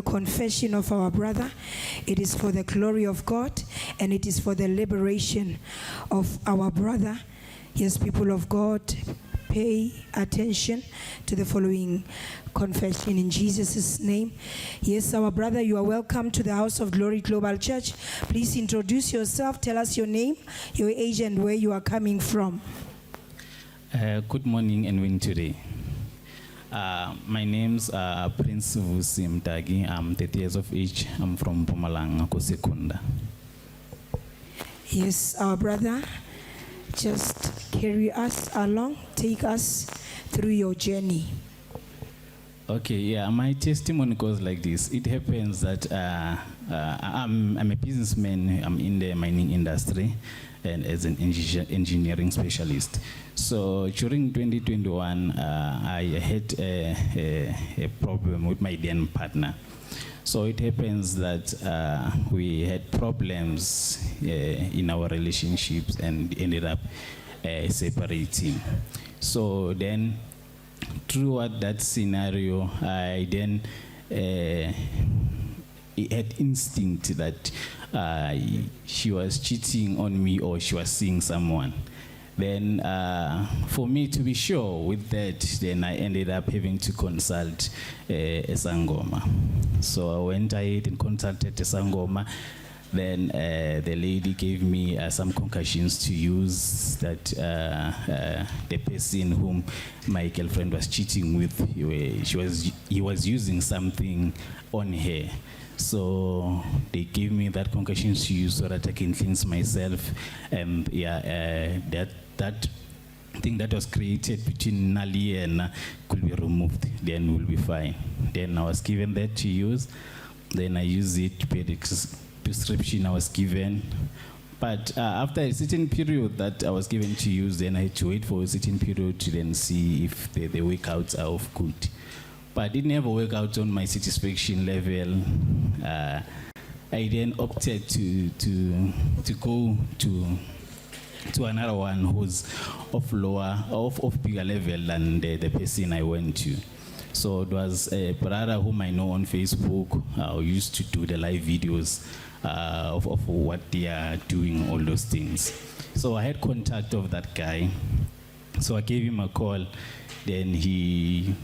the confession of our brother. It is for the glory of God, and it is for the liberation of our brother. Yes, people of God, pay attention to the following confession in Jesus' name. Yes, our brother, you are welcome to the House of Glory Global Church. Please introduce yourself, tell us your name, your age, and where you are coming from. Good morning and win today. My name's Prince Vusi Mtagi. I'm 30 years of age. I'm from Mpumalanga, Kosekunda. Yes, our brother, just carry us along, take us through your journey. Okay, yeah, my testimony goes like this. It happens that I'm a businessman. I'm in the mining industry and as an engineering specialist. So during 2021, I had a problem with my then partner. So it happens that we had problems in our relationships and ended up separating. So then, throughout that scenario, I then had instinct that she was cheating on me or she was seeing someone. Then for me to be sure with that, then I ended up having to consult a Sangoma. So I went ahead and consulted a Sangoma. Then the lady gave me some concussions to use that the person whom my girlfriend was cheating with, he was using something on her. So they gave me that concussion to use so that I can cleanse myself, and yeah, that thing that was created between Nali and could be removed. Then we'll be fine. Then I was given that to use. Then I use it per the prescription I was given. But after a certain period that I was given to use, then I had to wait for a certain period to then see if the workouts are of good. But it never worked out on my satisfaction level. I then opted to go to another one who's of bigger level than the person I went to. So it was a brother whom I know on Facebook who used to do the live videos of what they are doing, all those things. So I had contact of that guy. So I gave him a call. Then he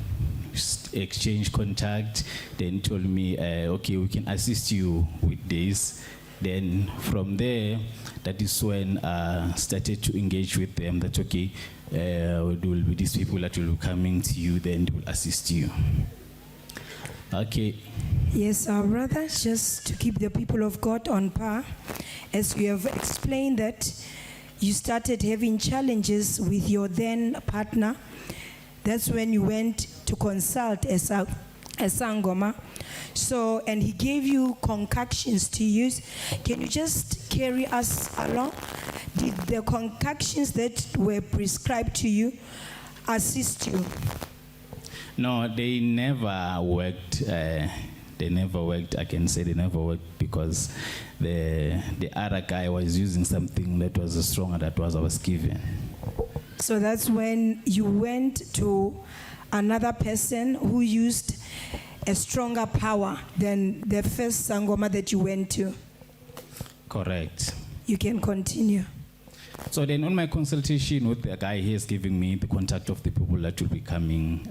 exchanged contact, then told me, okay, we can assist you with this. Then from there, that is when I started to engage with them. That okay, there will be these people that will be coming to you, then they will assist you. Okay. Yes, our brother, just to keep the people of God on par, as you have explained that you started having challenges with your then partner. That's when you went to consult a Sangoma. So, and he gave you concoctions to use. Can you just carry us along? Did the concoctions that were prescribed to you assist you? No, they never worked. They never worked. I can say they never worked because the other guy was using something that was stronger than what I was given. So that's when you went to another person who used a stronger power than the first Sangoma that you went to. Correct. You can continue. So then on my consultation with the guy, he is giving me the contact of the people that will be coming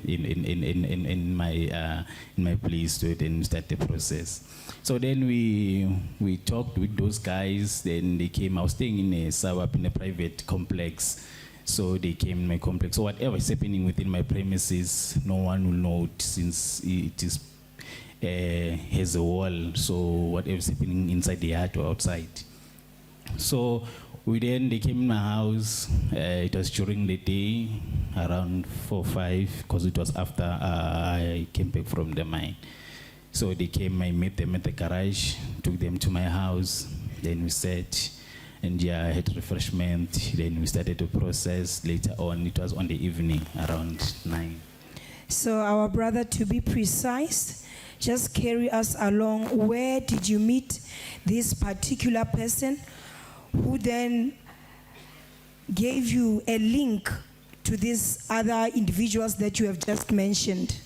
in my place to then start the process. So then we talked with those guys. Then they came. I was staying in a suburb in a private complex. So they came in my complex. So whatever is happening within my premises, no one will know it since it is has a wall. So whatever is happening inside the yard or outside. So they came in my house. It was during the day, around 4 or 5, because it was after I came back from the mine. So they came, I met them at the garage, took them to my house. Then we sat, and yeah, I had refreshment. Then we started the process. Later on, it was on the evening, around 9. So our brother, to be precise, just carry us along. Where did you meet this particular person who then gave you a link to these other individuals that you have just mentioned?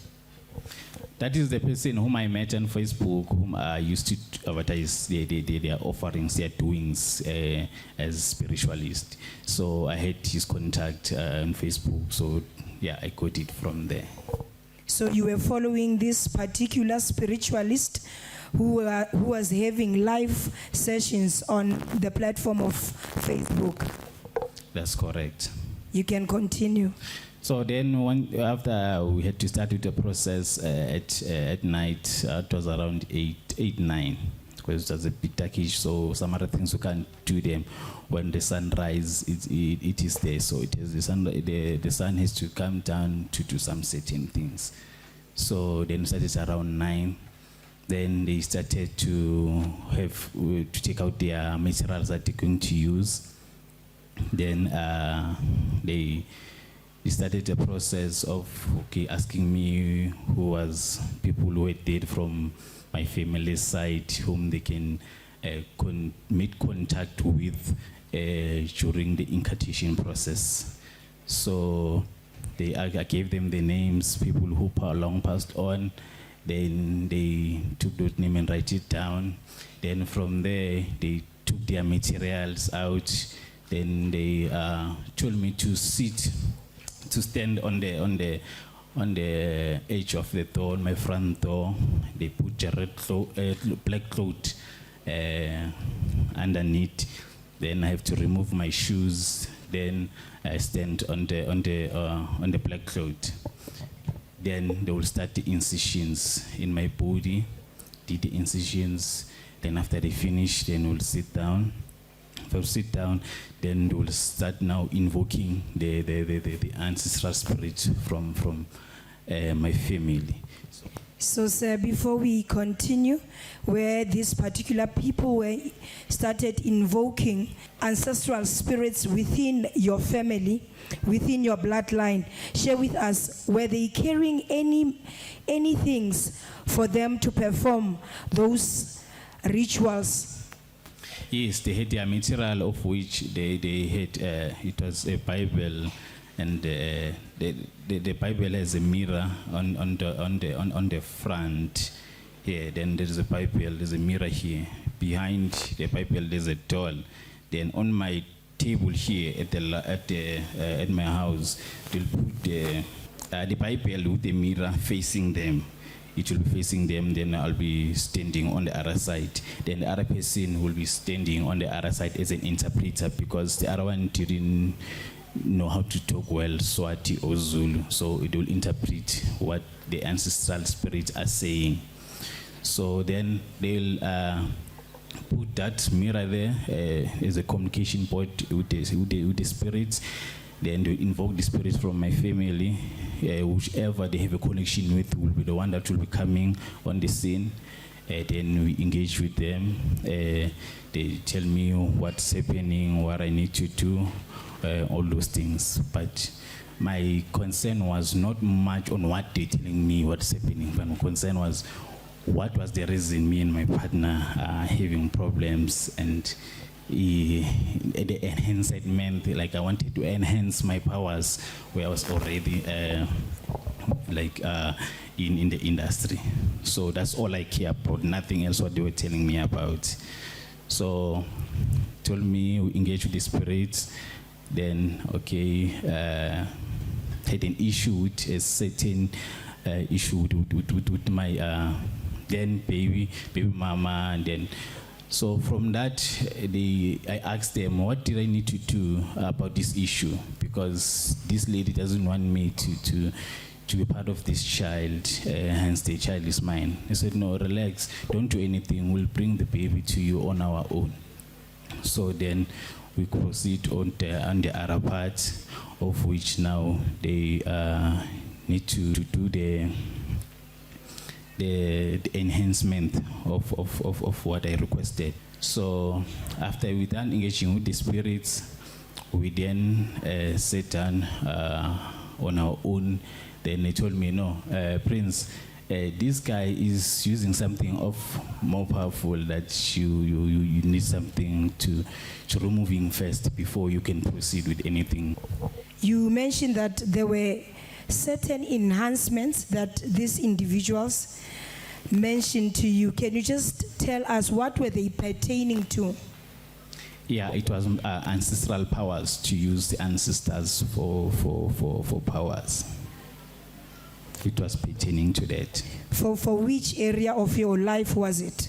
That is the person whom I met on Facebook, whom I used to advertise their offerings, their doings as spiritualist. So I had his contact on Facebook. So yeah, I got it from there. So you were following this particular spiritualist who was having live sessions on the platform of Facebook. That's correct. You can continue. So then after we had to start with the process at night, it was around 8, 9, because it was a bit darkish, so some other things we can't do them. When the sun rises, it is there, so it is the sun has to come down to do some certain things. So then it started around 9. Then they started to take out their materials that they're going to use. Then they started the process of asking me who was people who were dead from my family side, whom they can make contact with during the incantation process. So I gave them the names, people who long passed on. Then they took those names and write it down. Then from there, they took their materials out. Then they told me to stand on the edge of the door, my front door. They put a black cloth underneath. Then I have to remove my shoes. Then I stand on the black cloth. Then they will start the incisions in my body, did the incisions. Then after they finish, then we'll sit down. If I sit down, then they will start now invoking the ancestral spirit from my family. So, sir, before we continue, where these particular people started invoking ancestral spirits within your family, within your bloodline, share with us, were they carrying any things for them to perform those rituals? Yes, they had their material, of which they had, it was a Bible, and the Bible has a mirror on the front. Yeah, then there's a Bible, there's a mirror here. Behind the Bible, there's a doll. Then on my table here at my house, they'll put the Bible with the mirror facing them. It will be facing them, then I'll be standing on the other side. Then the other person will be standing on the other side as an interpreter, because the other one didn't know how to talk well Swati or Zulu, so it will interpret what the ancestral spirits are saying. So then they'll put that mirror there as a communication point with the spirits. Then they invoke the spirits from my family, whichever they have a connection with will be the one that will be coming on the scene. Then we engage with them. They tell me what's happening, what I need to do, all those things. But my concern was not much on what they're telling me what's happening, but my concern was what was the reason me and my partner are having problems, and the enhancement, like I wanted to enhance my powers where I was already in the industry. So that's all I care about, nothing else what they were telling me about. So told me we engage with the spirits. Then had an issue with a certain issue with my then baby mama, and then so from that I asked them, what did I need to do about this issue, because this lady doesn't want me to be part of this child, hence the child is mine. I said, no, relax, don't do anything, we'll bring the baby to you on our own. So then we proceed on the other part, of which now they need to do the enhancement of what I requested. So after we done engaging with the spirits, we then sat down on our own. Then they told me, no, Prince, this guy is using something of more powerful, that you need something to remove him first before you can proceed with anything. You mentioned that there were certain enhancements that these individuals mentioned to you. Can you just tell us what were they pertaining to? Yeah, it was ancestral powers, to use the ancestors for powers. It was pertaining to that. For which area of your life was it?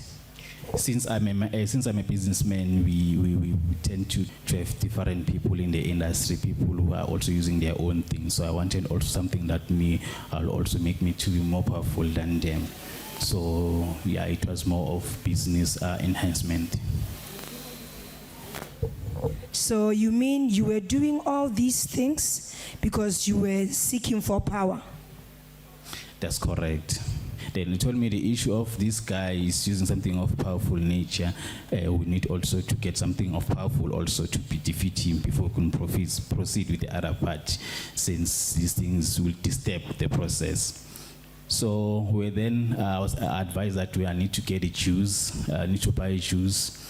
Since I'm a businessman, we tend to have different people in the industry, people who are also using their own things. So I wanted also something that will also make me to be more powerful than them. So yeah, it was more of business enhancement. So you mean you were doing all these things because you were seeking for power? That's correct. Then he told me the issue of this guy is using something of powerful nature. We need also to get something of powerful also to defeat him before we can proceed with the other part, since these things will disturb the process. So we then I was advised that we need to get a juice, need to buy a juice.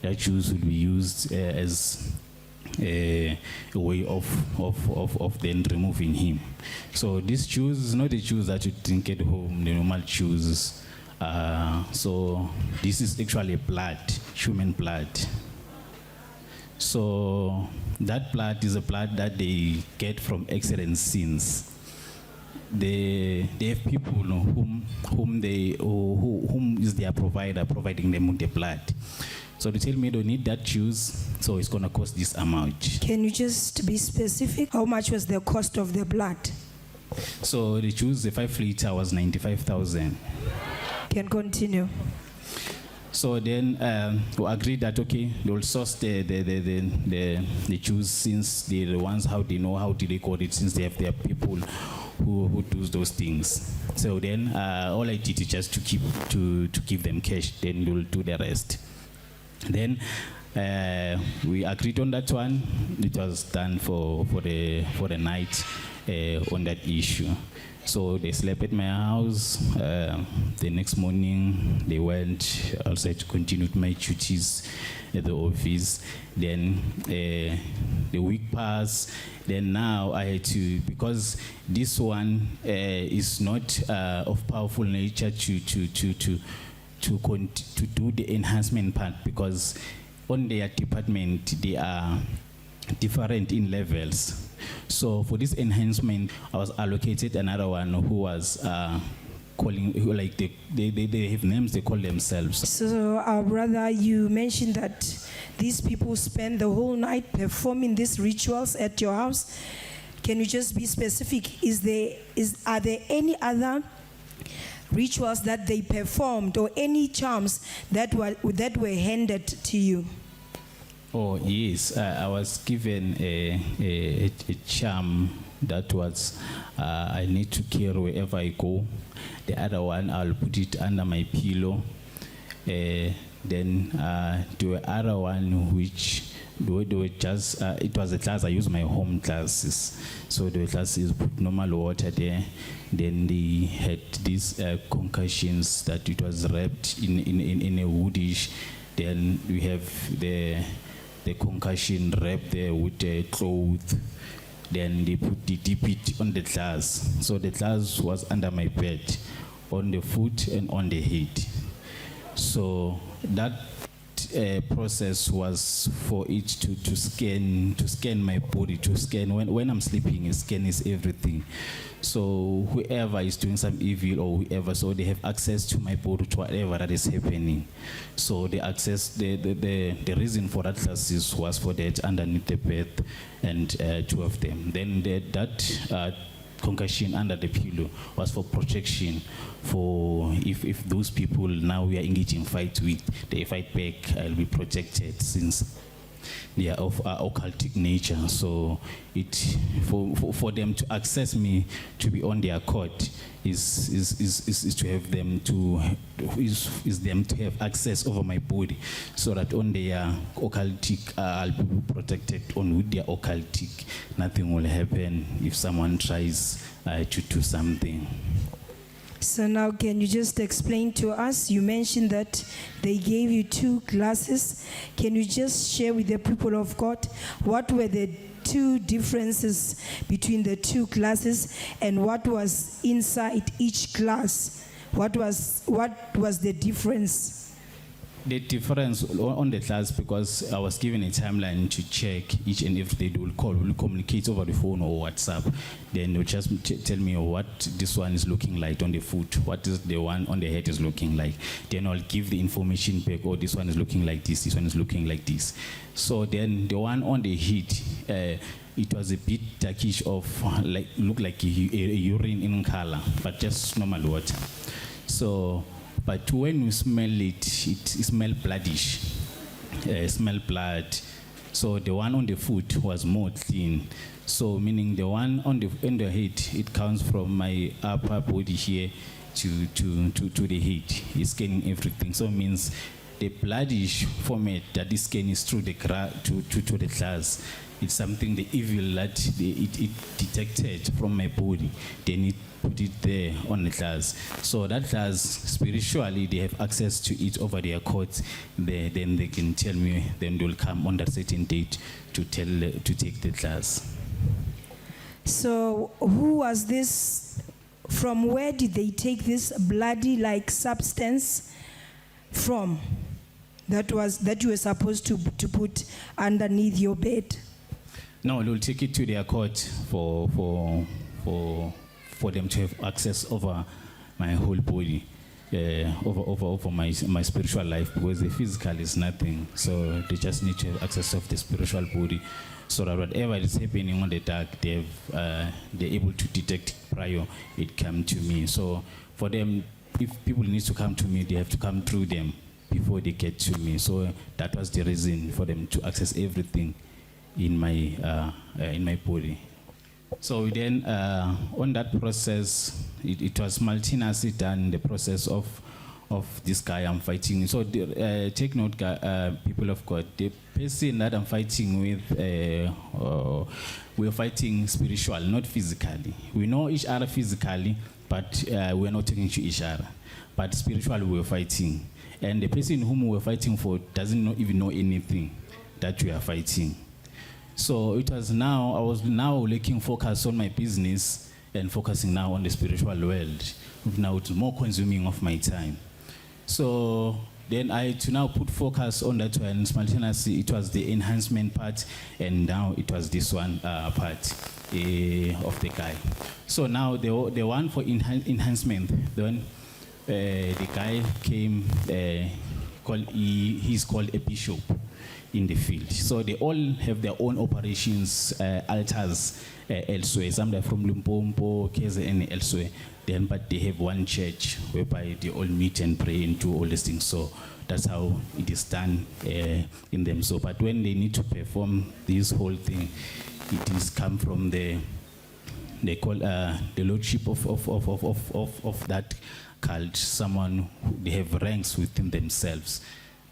That juice will be used as a way of then removing him. So this juice is not a juice that you drink at home, the normal juice. So this is actually blood, human blood. So that blood is a blood that they get from excellent sins. They have people whom is their provider, providing them with the blood. So they tell me they need that juice, so it's gonna cost this amount. Can you just be specific? How much was the cost of the blood? So the juice, the 5 liter, was 95,000. Can continue. So then we agreed that okay, they will source the juice, since they're the ones how they know how to record it, since they have their people who do those things. So then all I did is just to give them cash, then we'll do the rest. Then we agreed on that one. It was done for the night on that issue. So they slept at my house. The next morning they went outside to continue my duties at the office. Then the week passed. Then now I had to, because this one is not of powerful nature to do the enhancement part, because on their department they are different in levels. So for this enhancement, I was allocated another one who was calling, who like they have names they call themselves. So our brother, you mentioned that these people spend the whole night performing these rituals at your house. Can you just be specific? Are there any other rituals that they performed, or any charms that were handed to you? Oh yes, I was given a charm that was I need to carry wherever I go. The other one, I'll put it under my pillow. Then the other one which they were just it was a class I used my home classes. So the classes put normal water there. Then they had these concussions that it was wrapped in a woodish. Then we have the concussion wrapped there with a cloth. Then they dip it on the glass. So the glass was under my bed, on the foot and on the head. So that process was for it to scan my body, to scan when I'm sleeping. It scans everything. So whoever is doing some evil or whoever, so they have access to my body, to whatever that is happening. So the access, the reason for that classes was for that underneath the bed, and 2 of them. Then that concussion under the pillow was for protection, for if those people now we are engaging fight with, they fight back, I'll be protected, since they are of occultic nature. So it for them to access me, to be on their court, is to have them to is them to have access over my body, so that on their occultic I'll be protected. On with their occultic, nothing will happen if someone tries to do something. So now can you just explain to us, you mentioned that they gave you 2 classes. Can you just share with the people of God what were the two differences between the two classes and what was inside each class. What was the difference? The difference on the class, because I was given a timeline to check each and every day. They will call, will communicate over the phone or WhatsApp. Then they'll just tell me what this one is looking like on the foot, what is the one on the head is looking like. Then I'll give the information back. Oh, this one is looking like this one is looking like this. So then the one on the head, it was a bit darkish of looked like a urine in color, but just normal water. So, but when you smell it, it smells bloodish, smell blood. So the one on the foot was more clean. So meaning the one on the head, it comes from my upper body here to the head. It's scanning everything. So it means the bloodish format that is scanning is through the to the glass. It's something, the evil that it detected from my body. Then it put it there on the glass. So that glass, spiritually, they have access to it over their courts. Then they can tell me, then they'll come on that certain date to take the glass. So who was this? From where did they take this bloody-like substance from? That you were supposed to put underneath your bed. No, they'll take it to their court for them to have access over my whole body, over my spiritual life, because the physical is nothing. So they just need to have access of the spiritual body, so that whatever is happening on the dark, they're able to detect prior it come to me. So for them, if people need to come to me, they have to come through them before they get to me. So that was the reason for them to access everything in my body. So then on that process, it was simultaneously done, the process of this guy I'm fighting. So take note, people of God, the person that I'm fighting with, we're fighting spiritual, not physically. We know each other physically, but we're not talking to each other. But spiritually, we're fighting. And the person whom we're fighting for doesn't even know anything that we are fighting. So it was I was now looking focus on my business and focusing now on the spiritual world. Now it's more consuming of my time. So then I had to now put focus on that one. Simultaneously, it was the enhancement part, and now it was this one part of the guy. So now the one for enhancement, then the guy came, he's called a bishop in the field. So they all have their own operations, altars elsewhere. Some are from Limpopo, Keze, and elsewhere. Then, but they have one church whereby they all meet and pray and do all these things. So that's how it is done in them. So, but when they need to perform this whole thing, it is come from they call the lordship of that cult. Someone they have ranks within themselves.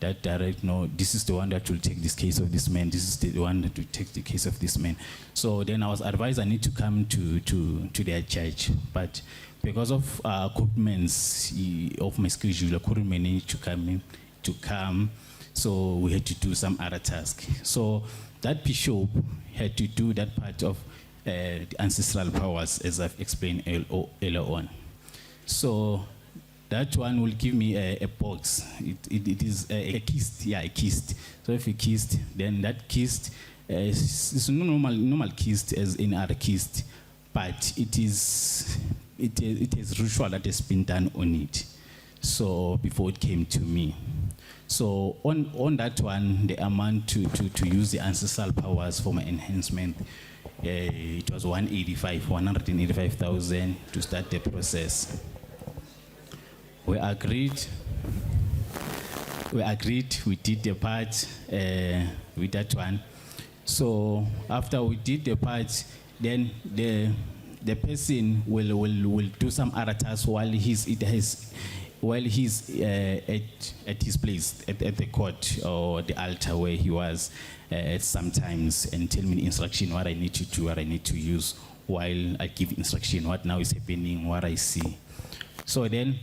That direct, no, this is the one that will take this case of this man, this is the one that will take the case of this man. So then I was advised I need to come to their church, but because of commitments of my schedule, I couldn't manage to come, so we had to do some other task. So that bishop had to do that part of the ancestral powers, as I've explained earlier on. So that one will give me a box. It is a kist, yeah, a kist. So if you kist, then that kist is normal kist as in other kist, but it is ritual that has been done on it. So before it came to me. So on that one, the amount to use the ancestral powers for my enhancement, it was 185,000 to start the process. We agreed, we did the part with that one. So after we did the part, then the person will do some other tasks while he's at his place, at the court or the altar where he was sometimes, and tell me the instruction, what I need to do, what I need to use, while I give instruction, what now is happening, what I see. So then,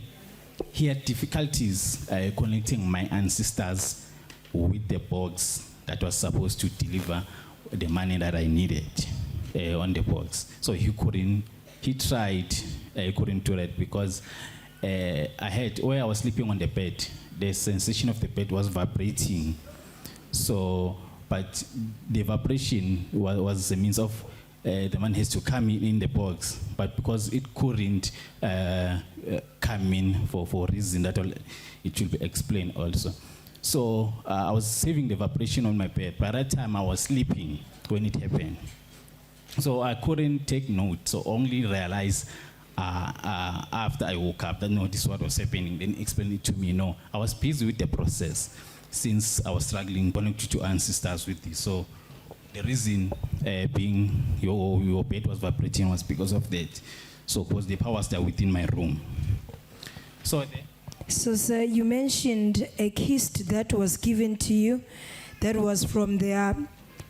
he had difficulties connecting my ancestors with the box that was supposed to deliver the money that I needed on the box. So he tried, he couldn't do that because where I was sleeping on the bed, the sensation of the bed was vibrating. So, but the vibration was a means of the man has to come in the box, but because it couldn't come in for a reason that it should be explained also. So I was saving the vibration on my bed. By that time, I was sleeping when it happened. So I couldn't take note, so only realized after I woke up that no, this is what was happening. Then explain it to me. No, I was busy with the process since I was struggling, connected to ancestors with this. So the reason being your bed was vibrating was because of that. So because the powers that are within my room. So sir, you mentioned a kist that was given to you that was from their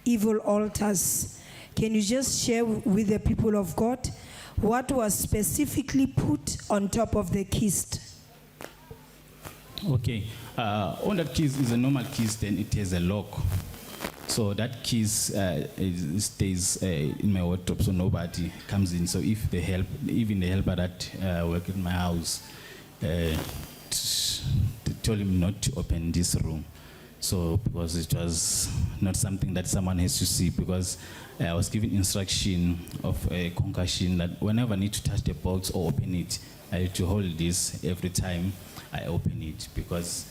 evil altars. Can you just share with the people of God what was specifically put on top of the kist? Okay, on that kist is a normal kist, and it has a lock. So that kist stays in my wardrobe, so nobody comes in. So if even the helper that work in my house, told him not to open this room. So because it was not something that someone has to see, because I was given instruction of a concussion that whenever I need to touch the box or open it, I have to hold this every time I open it, because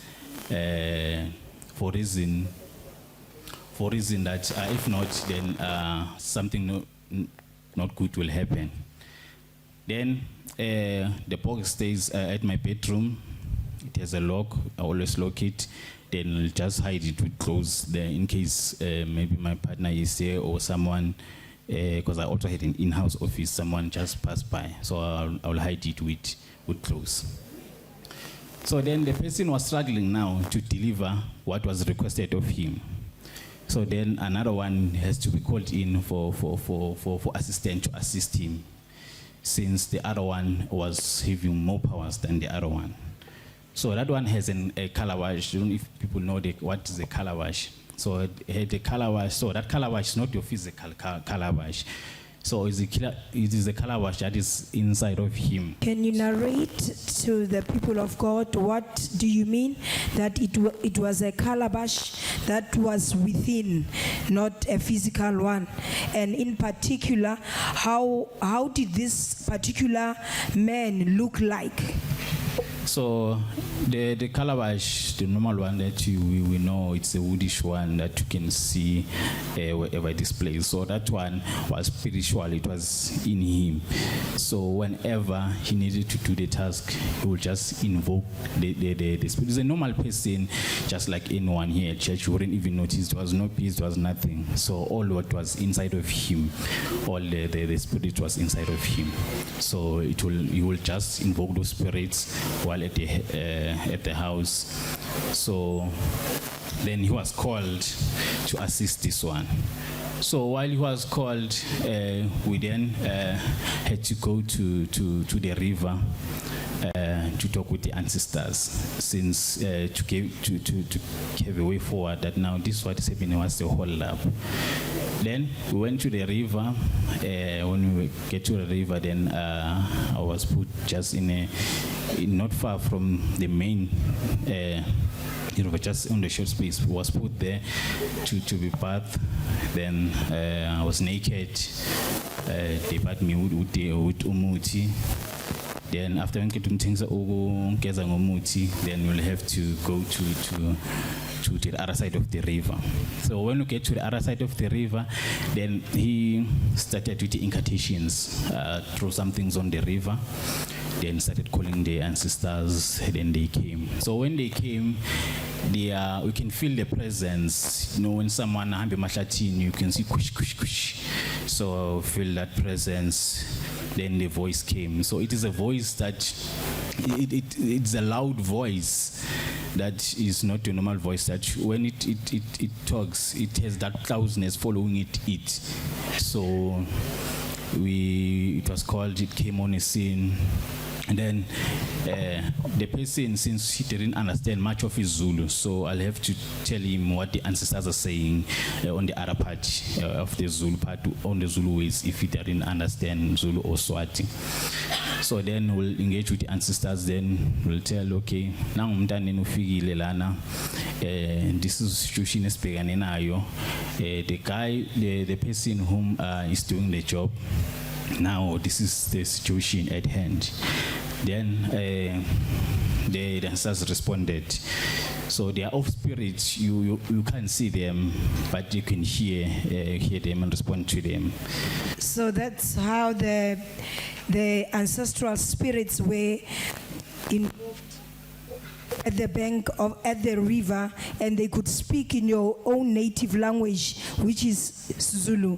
for reason that if not, then something not good will happen. Then the box stays at my bedroom. It has a lock. I always lock it. Then I'll just hide it with clothes there in case maybe my partner is there or someone, because I also had an in-house office, someone just passed by. So I'll hide it with clothes. So then the person was struggling now to deliver what was requested of him. So then another one has to be called in for assistant to assist him, since the other one was having more powers than the other one. So that one has a calabash. I don't know if people know what is a calabash. So it had a calabash. So that calabash is not your physical calabash. So it is a calabash that is inside of him. Can you narrate to the people of God what do you mean that it was a calabash that was within, not a physical one? And in particular, how did this particular man look like? So the calabash, the normal one that we know, it's a woodish one that you can see wherever it is placed. So that one was spiritual, it was in him. So whenever he needed to do the task, he would just invoke the spirit. He's a normal person, just like anyone here at church. You wouldn't even notice there was no peace, there was nothing. So all what was inside of him, all the spirit was inside of him. So he will just invoke those spirits while at the house. So then he was called to assist this one. So while he was called, we then had to go to the river to talk with the ancestors, since to have a way forward that now this is what is happening, was the whole up. Then we went to the river. When we get to the river, then I was put just not far from the main just on the short space. Was put there to be bathed. Then I was naked. They bathed me with umuti. Then after then we'll have to go to the other side of the river. So when we get to the other side of the river, then he started with the incantations, throw some things on the river, then started calling the ancestors, then they came. So when they came, we can feel the presence. You know, when someone hambe mashlathini, you can see kush kush kush. So feel that presence. Then the voice came. So it is a voice that it's a loud voice that is not a normal voice, that when it talks, it has that cloudness following it. So it was called, it came on a scene. And then the person, since he didn't understand much of his Zulu, so I'll have to tell him what the ancestors are saying on the other part of the Zulu part, on the Zulu ways, if he didn't understand Zulu or Swati. So then we'll engage with the ancestors, then we'll tell, okay, now this is situation esibhekane nayo. The guy, the person whom is doing the job, now this is the situation at hand. Then the dancers responded. So they are off spirits. You can't see them, but you can hear them and respond to them. So that's how the ancestral spirits were involved at the bank of at the river, and they could speak in your own native language, which is Zulu,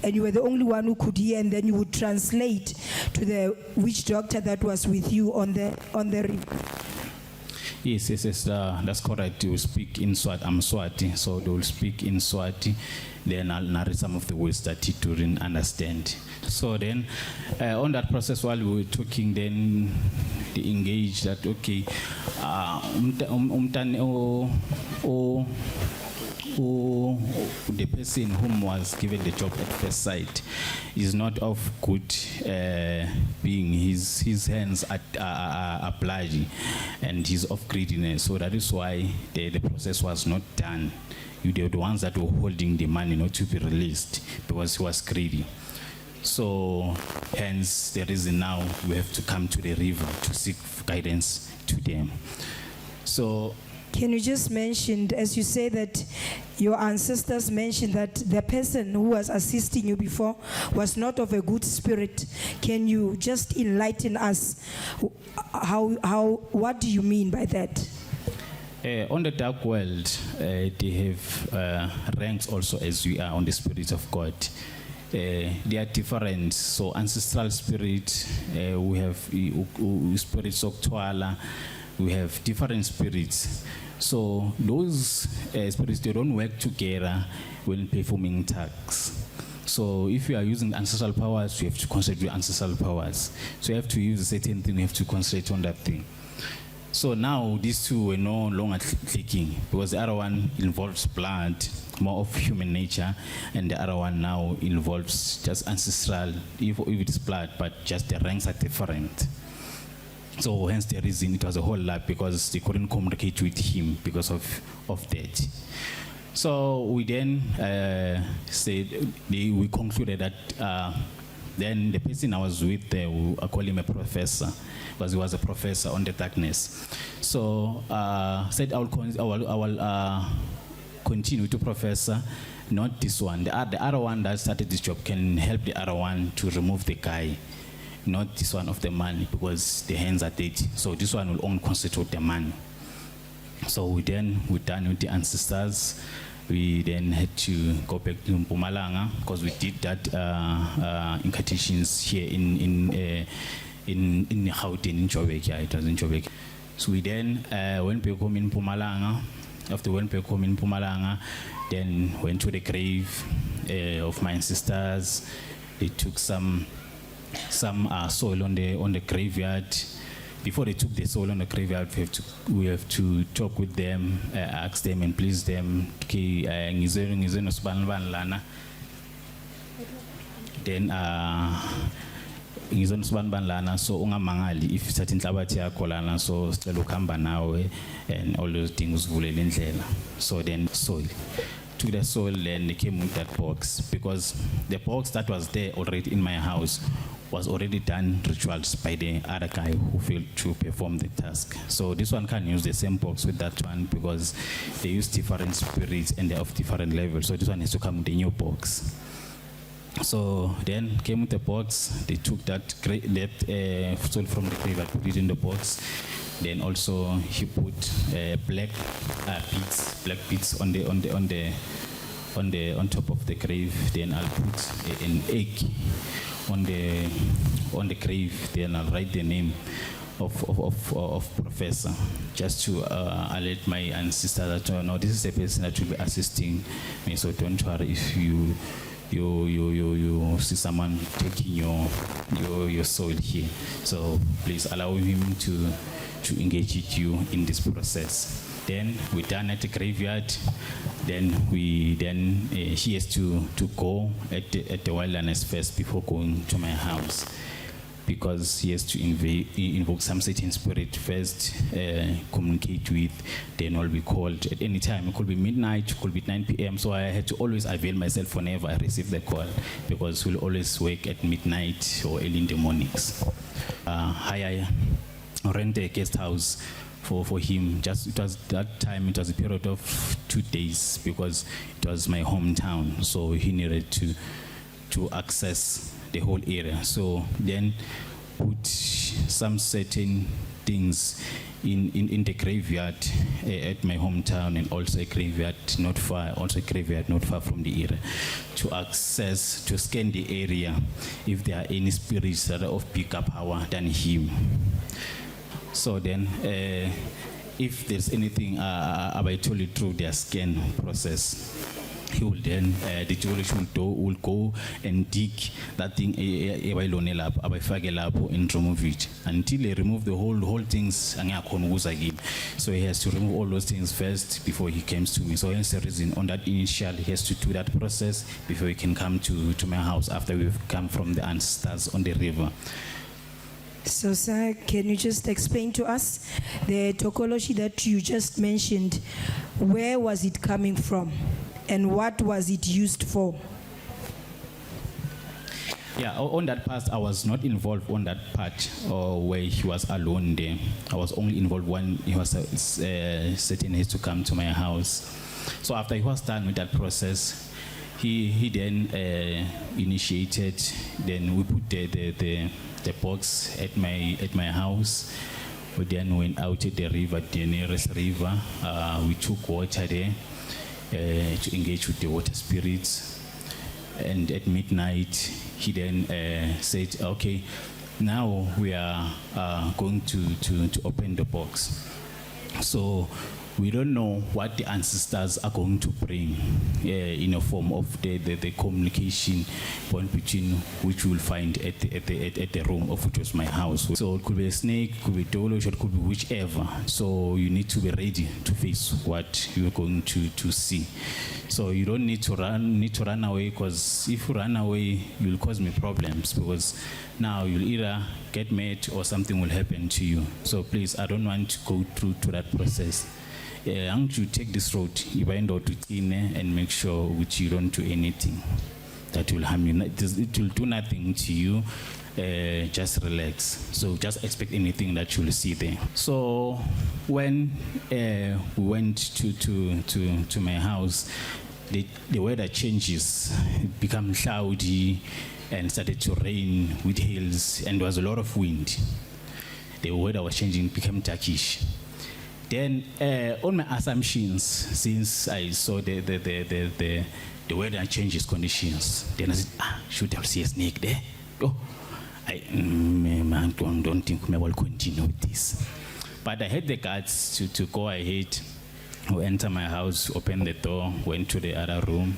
and you were the only one who could hear, and then you would translate to the witch doctor that was with you on the river. Yes, that's correct. You will speak in Swati. I'm Swati, so they will speak in Swati. Then I'll narrate some of the words that he didn't understand. So then, on that process, while we were talking, then they engaged that, okay, the person whom was given the job at first sight is not of good being. His hands are bloody and he's of greediness. So that is why the process was not done. They were the ones that were holding the money not to be released because he was greedy. So hence the reason now we have to come to the river to seek guidance to them. So can you just mention, as you say that your ancestors mentioned that the person who was assisting you before was not of a good spirit, can you just enlighten us what do you mean by that? On the dark world, they have ranks also as we are on the spirit of God. They are different. So ancestral spirit, we have spirits of Twala, we have different spirits. So those spirits, they don't work together when performing tasks. So if you are using ancestral powers, you have to concentrate your ancestral powers. So you have to use a certain thing, you have to concentrate on that thing. So now these two were no longer clicking because the other one involves blood, more of human nature, and the other one now involves just ancestral, if it is blood, but just the ranks are different. So hence the reason it was a whole lot, because they couldn't communicate with him because of that. So we then we concluded that then the person I was with there, I call him a professor, because he was a professor on the darkness. So said I will continue to professor, not this one. The other one that started this job can help the other one to remove the guy, not this one of the money, because the hands are dirty. So this one will only concentrate the money. So we're done with the ancestors. We then had to go back to Mpumalanga because we did that incantations here in Gauteng, in Joburg. Yeah, it was in Joburg. So we then went back home in Mpumalanga. After went back home in Mpumalanga, then went to the grave of my ancestors. They took some soil on the graveyard. Before they took the soul on the graveyard, we have to talk with them, ask them and please them. Then so ungamangali if certain hlabathi yakho lana, so sicela ukuhamba nawe and all those things vulela indlela. So then soil. Took the soil, then they came with that box, because the box that was there already in my house was already done rituals by the other guy who failed to perform the task. So this one can't use the same box with that one because they use different spirits and they're of different levels. So this one has to come with a new box. So then came with the box. They took that soul from the grave and put it in the box. Then also he put black beads on top of the grave. Then I'll put an egg on the grave. Then I'll write the name of professor, just to alert my ancestor that no, this is the person that will be assisting me. So don't worry if you you see someone taking your soul here. So please allow him to engage with you in this process. Then we're done at the graveyard. Then he has to go at the wilderness first before going to my house, because he has to invoke some certain spirit first, communicate with, then I'll be called at any time. It could be midnight, it could be 9 p.m. So I had to always avail myself whenever I receive the call, because we'll always wake at midnight or early in the mornings. I rent a guest house for him. Just it was that time, it was a period of 2 days, because it was my hometown, so he needed to access the whole area. So then put some certain things in the graveyard at my hometown, and also a graveyard not far from the area, to scan the area if there are any spirits that are of bigger power than him. So then if there's anything I told you through their scan process, he will then, the geologist will go and dig that thing and remove it until they remove the whole things. So he has to remove all those things first before he comes to me. So hence the reason on that initial, he has to do that process before he can come to my house after we've come from the ancestors on the river. So, sir, can you just explain to us the tokoloshi that you just mentioned? Where was it coming from, and what was it used for? Yeah, on that part, I was not involved on that part where he was alone there. I was only involved when he was certain he has to come to my house. So after he was done with that process, he then initiated. Then we put the box at my house. We then went out at the river, the nearest river. We took water there to engage with the water spirits. And at midnight, he then said, okay, now we are going to open the box. So we don't know what the ancestors are going to bring in a form of the communication point between which we will find at the room of which was my house. So it could be a snake, it could be tokoloshi, it could be whichever. So you need to be ready to face what you're going to see. So you don't need to run away, because if you run away, you'll cause me problems, because now you'll either get mad or something will happen to you. So please, I don't want to go through to that process. I want you to take this road, you find out and make sure which you don't do anything that will harm you. It will do nothing to you. Just relax. So just expect anything that you'll see there. So when we went to my house, the weather changes, it becomes cloudy and started to rain with hails, and there was a lot of wind. The weather was changing, became darkish. Then on my assumptions, since I saw the weather changes conditions, then I said, should I see a snake there? Oh, I don't think I will continue with this. But I had the guts to go ahead, enter my house, open the door, went to the other room.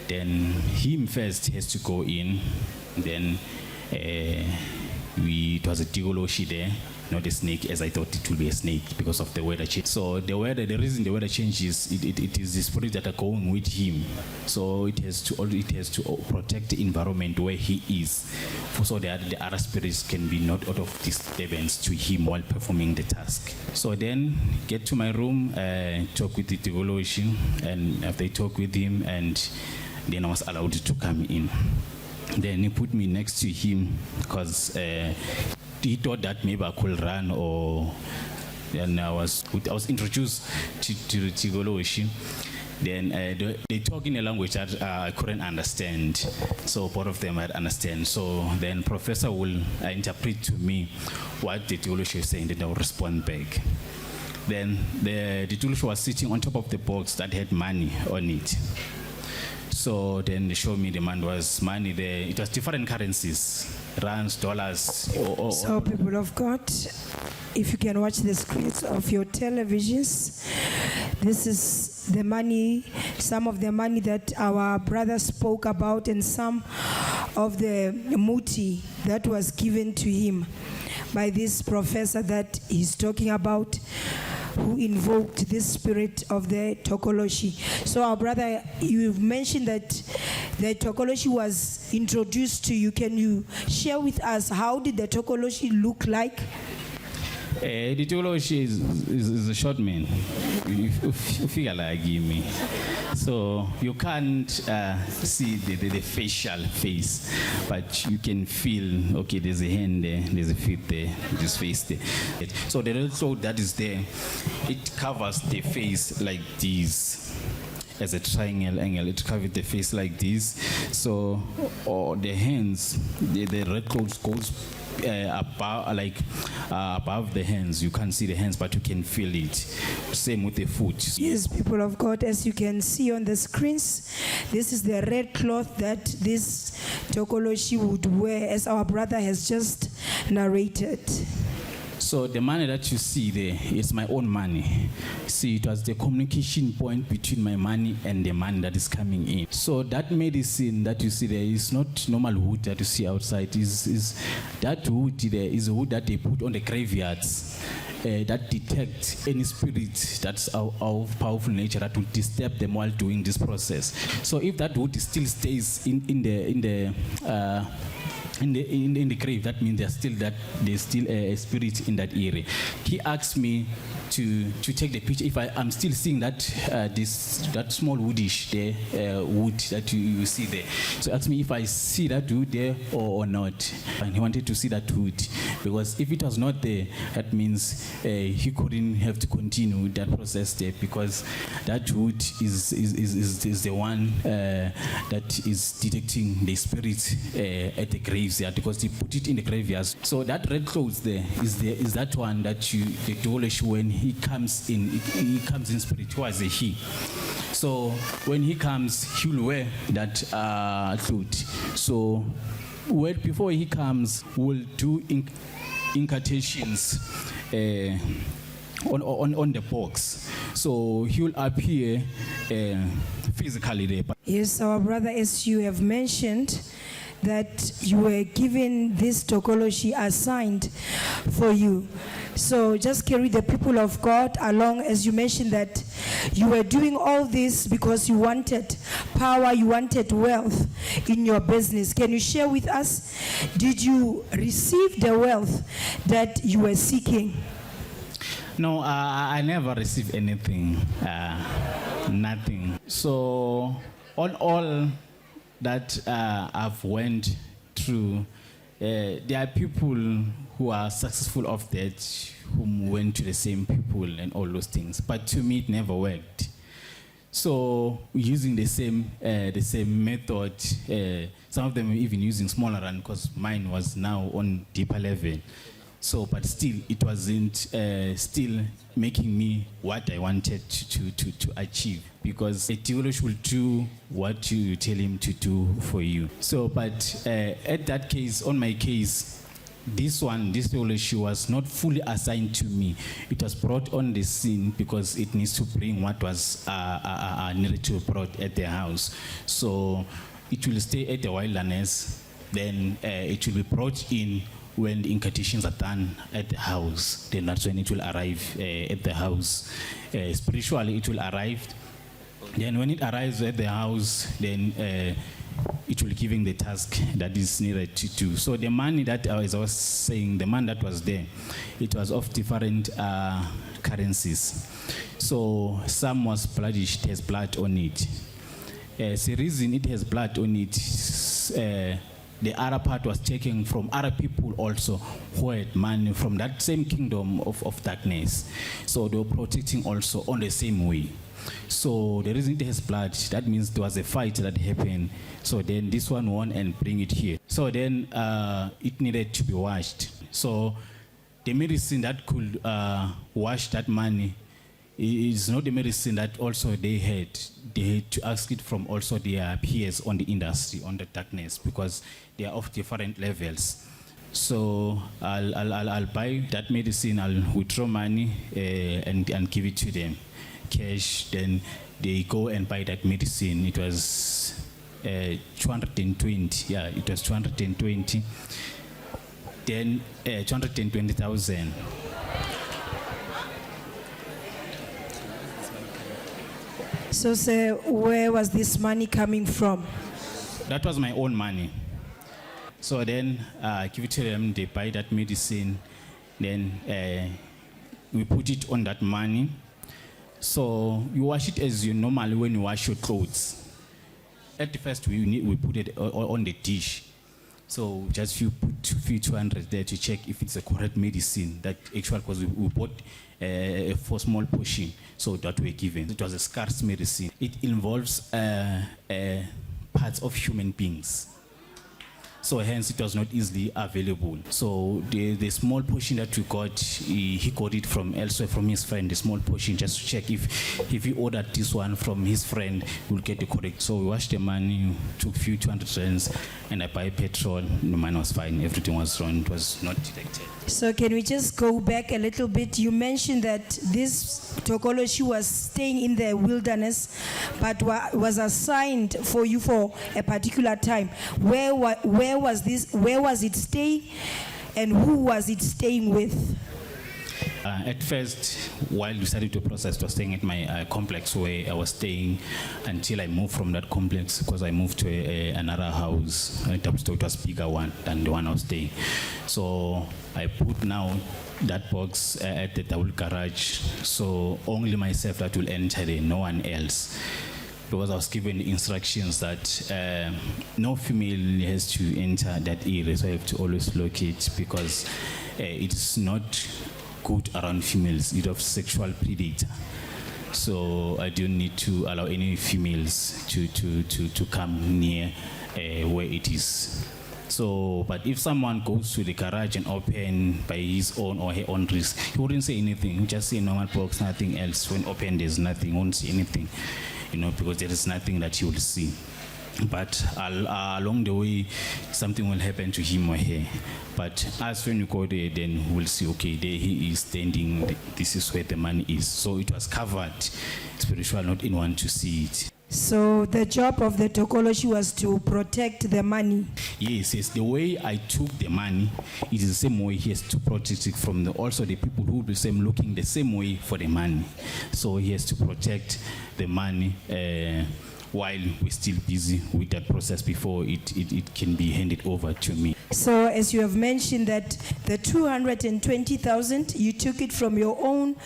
Then him first has to go in. Then it was a tokoloshi there, not a snake, as I thought it would be a snake because of the weather change. So the reason the weather changes, it is the spirit that are going with him. So it has to protect the environment where he is, so that the other spirits can be not out of disturbance to him while performing the task. So then get to my room, talk with the tokoloshi, and after I talk with him, and then I was allowed to come in. Then he put me next to him, because he thought that maybe I could run, and I was introduced to the tokoloshi. Then they talk in a language that I couldn't understand, so both of them had understand. So then Professor will interpret to me what the tokoloshi is saying, then I will respond back. Then the tokoloshi was sitting on top of the box that had money on it. So then they showed me the man was money there. It was different currencies, rands, dollars. So people of God, if you can watch the screens of your televisions, this is the money, some of the money that our brother spoke about, and some of the muti that was given to him by this professor that he's talking about, who invoked this spirit of the tokoloshi. So our brother, you've mentioned that the tokoloshi was introduced to you. Can you share with us how did the tokoloshi look like? The tokoloshi is a short man. You feel like me. So you can't see the facial face, but you can feel, okay, there's a hand there, there's a feet there, there's face there. So the red cloth that is there, it covers the face like this. As a triangle angle, it covers the face like this. So, or the hands, the red cloth goes above the hands. You can't see the hands, but you can feel it. Same with the foot. Yes, people of God, as you can see on the screens, this is the red cloth that this tokoloshi would wear, as our brother has just narrated. So the money that you see there is my own money. See, it was the communication point between my money and the money that is coming in. So that medicine that you see there is not normal wood that you see outside. Is that wood there is a wood that they put on the graveyards. That detect any spirit that's of powerful nature that will disturb them while doing this process. So if that wood still stays in the grave, that means there's still a spirit in that area. He asked me to take the picture if I'm still seeing that that small woodish wood that you see there. So he asked me if I see that wood there or not, and he wanted to see that wood, because if it was not there, that means he couldn't have to continue that process there, because that wood is the one that is detecting the spirit at the graves there, because he put it in the graveyards. So that red clothes there is that one that the tokoloshi, when he comes in, he comes in spirit. Who is a he? So when he comes, he'll wear that cloth. So before he comes, we'll do incantations on the box. So he will appear physically there. Yes, our brother, as you have mentioned, that you were given this tokoloshi assigned for you. So just carry the people of God along, as you mentioned that you were doing all this because you wanted power, you wanted wealth in your business. Can you share with us, did you receive the wealth that you were seeking? No, I never received anything, nothing. So on all that I've went through, there are people who are successful of that, whom went to the same people and all those things. But to me, it never worked. So using the same method, some of them were even using smaller run, because mine was now on deeper level. So, but still, it wasn't still making me what I wanted to achieve, because a tokoloshi will do what you tell him to do for you. So, but at that case, on my case, this tokoloshi was not fully assigned to me. It was brought on the scene because it needs to bring what was needed to be brought at the house. So it will stay at the wilderness, then it will be brought in when the incantations are done at the house. Then that's when it will arrive at the house. Spiritually, it will arrive. Then when it arrives at the house, then it will give him the task that is needed to do. So the money that, as I was saying, the money that was there, it was of different currencies. So some was bloodish, it has blood on it. The reason it has blood on it, the other part was taken from other people also who had money from that same kingdom of darkness. So they were protecting also on the same way. So the reason it has blood, that means there was a fight that happened. So then this one won and bring it here. So then it needed to be washed. So the medicine that could wash that money is not the medicine that also they had. They had to ask it from also their peers on the industry, on the darkness, because they are of different levels. So I'll buy that medicine, I'll withdraw money and give it to them, cash. Then they go and buy that medicine. It was 220. Yeah, it was 220. Then 220,000. So, sir, where was this money coming from? That was my own money. So then give it to them, they buy that medicine, then we put it on that money. So you wash it as you normally when you wash your clothes. At the first we put it on the dish. So just you put few 200 there to check if it's a correct medicine. That actually, because we bought for small portion, so that we're given. It was a scarce medicine. It involves parts of human beings. So hence it was not easily available. So the small portion that we got, he got it from elsewhere from his friend, the small portion, just to check if he ordered this one from his friend, we'll get the correct. So we washed the money, took few 200 rands, and I buy petrol. The money was fine, everything was wrong, it was not detected. So can we just go back a little bit? You mentioned that this tokoloshi was staying in the wilderness, but was assigned for you for a particular time. Where was it staying, and who was it staying with? At first, while we started the process, I was staying at my complex where I was staying until I moved from that complex, because I moved to another house. It was a bigger one than the one I was staying. So I put now that box at the double garage, so only myself that will enter there, no one else. Because I was given the instructions that no female has to enter that area, so I have to always locate, because it's not good around females. It of sexual predator. So I don't need to allow any females to come near where it is. So, but if someone goes to the garage and open by his own or her own risk, he wouldn't say anything. He just say normal box, nothing else. When open, there's nothing. He won't see anything, because there is nothing that he will see. But along the way, something will happen to him or her. But as when you go there, then we'll see, okay, there he is standing, this is where the money is. So it was covered, spiritual, not anyone to see it. So the job of the tokoloshi was to protect the money. Yes, the way I took the money, it is the same way he has to protect it from also the people who will be looking the same way for the money. So he has to protect the money while we're still busy with that process before it can be handed over to me. So as you have mentioned that the 220,000, you took it from your own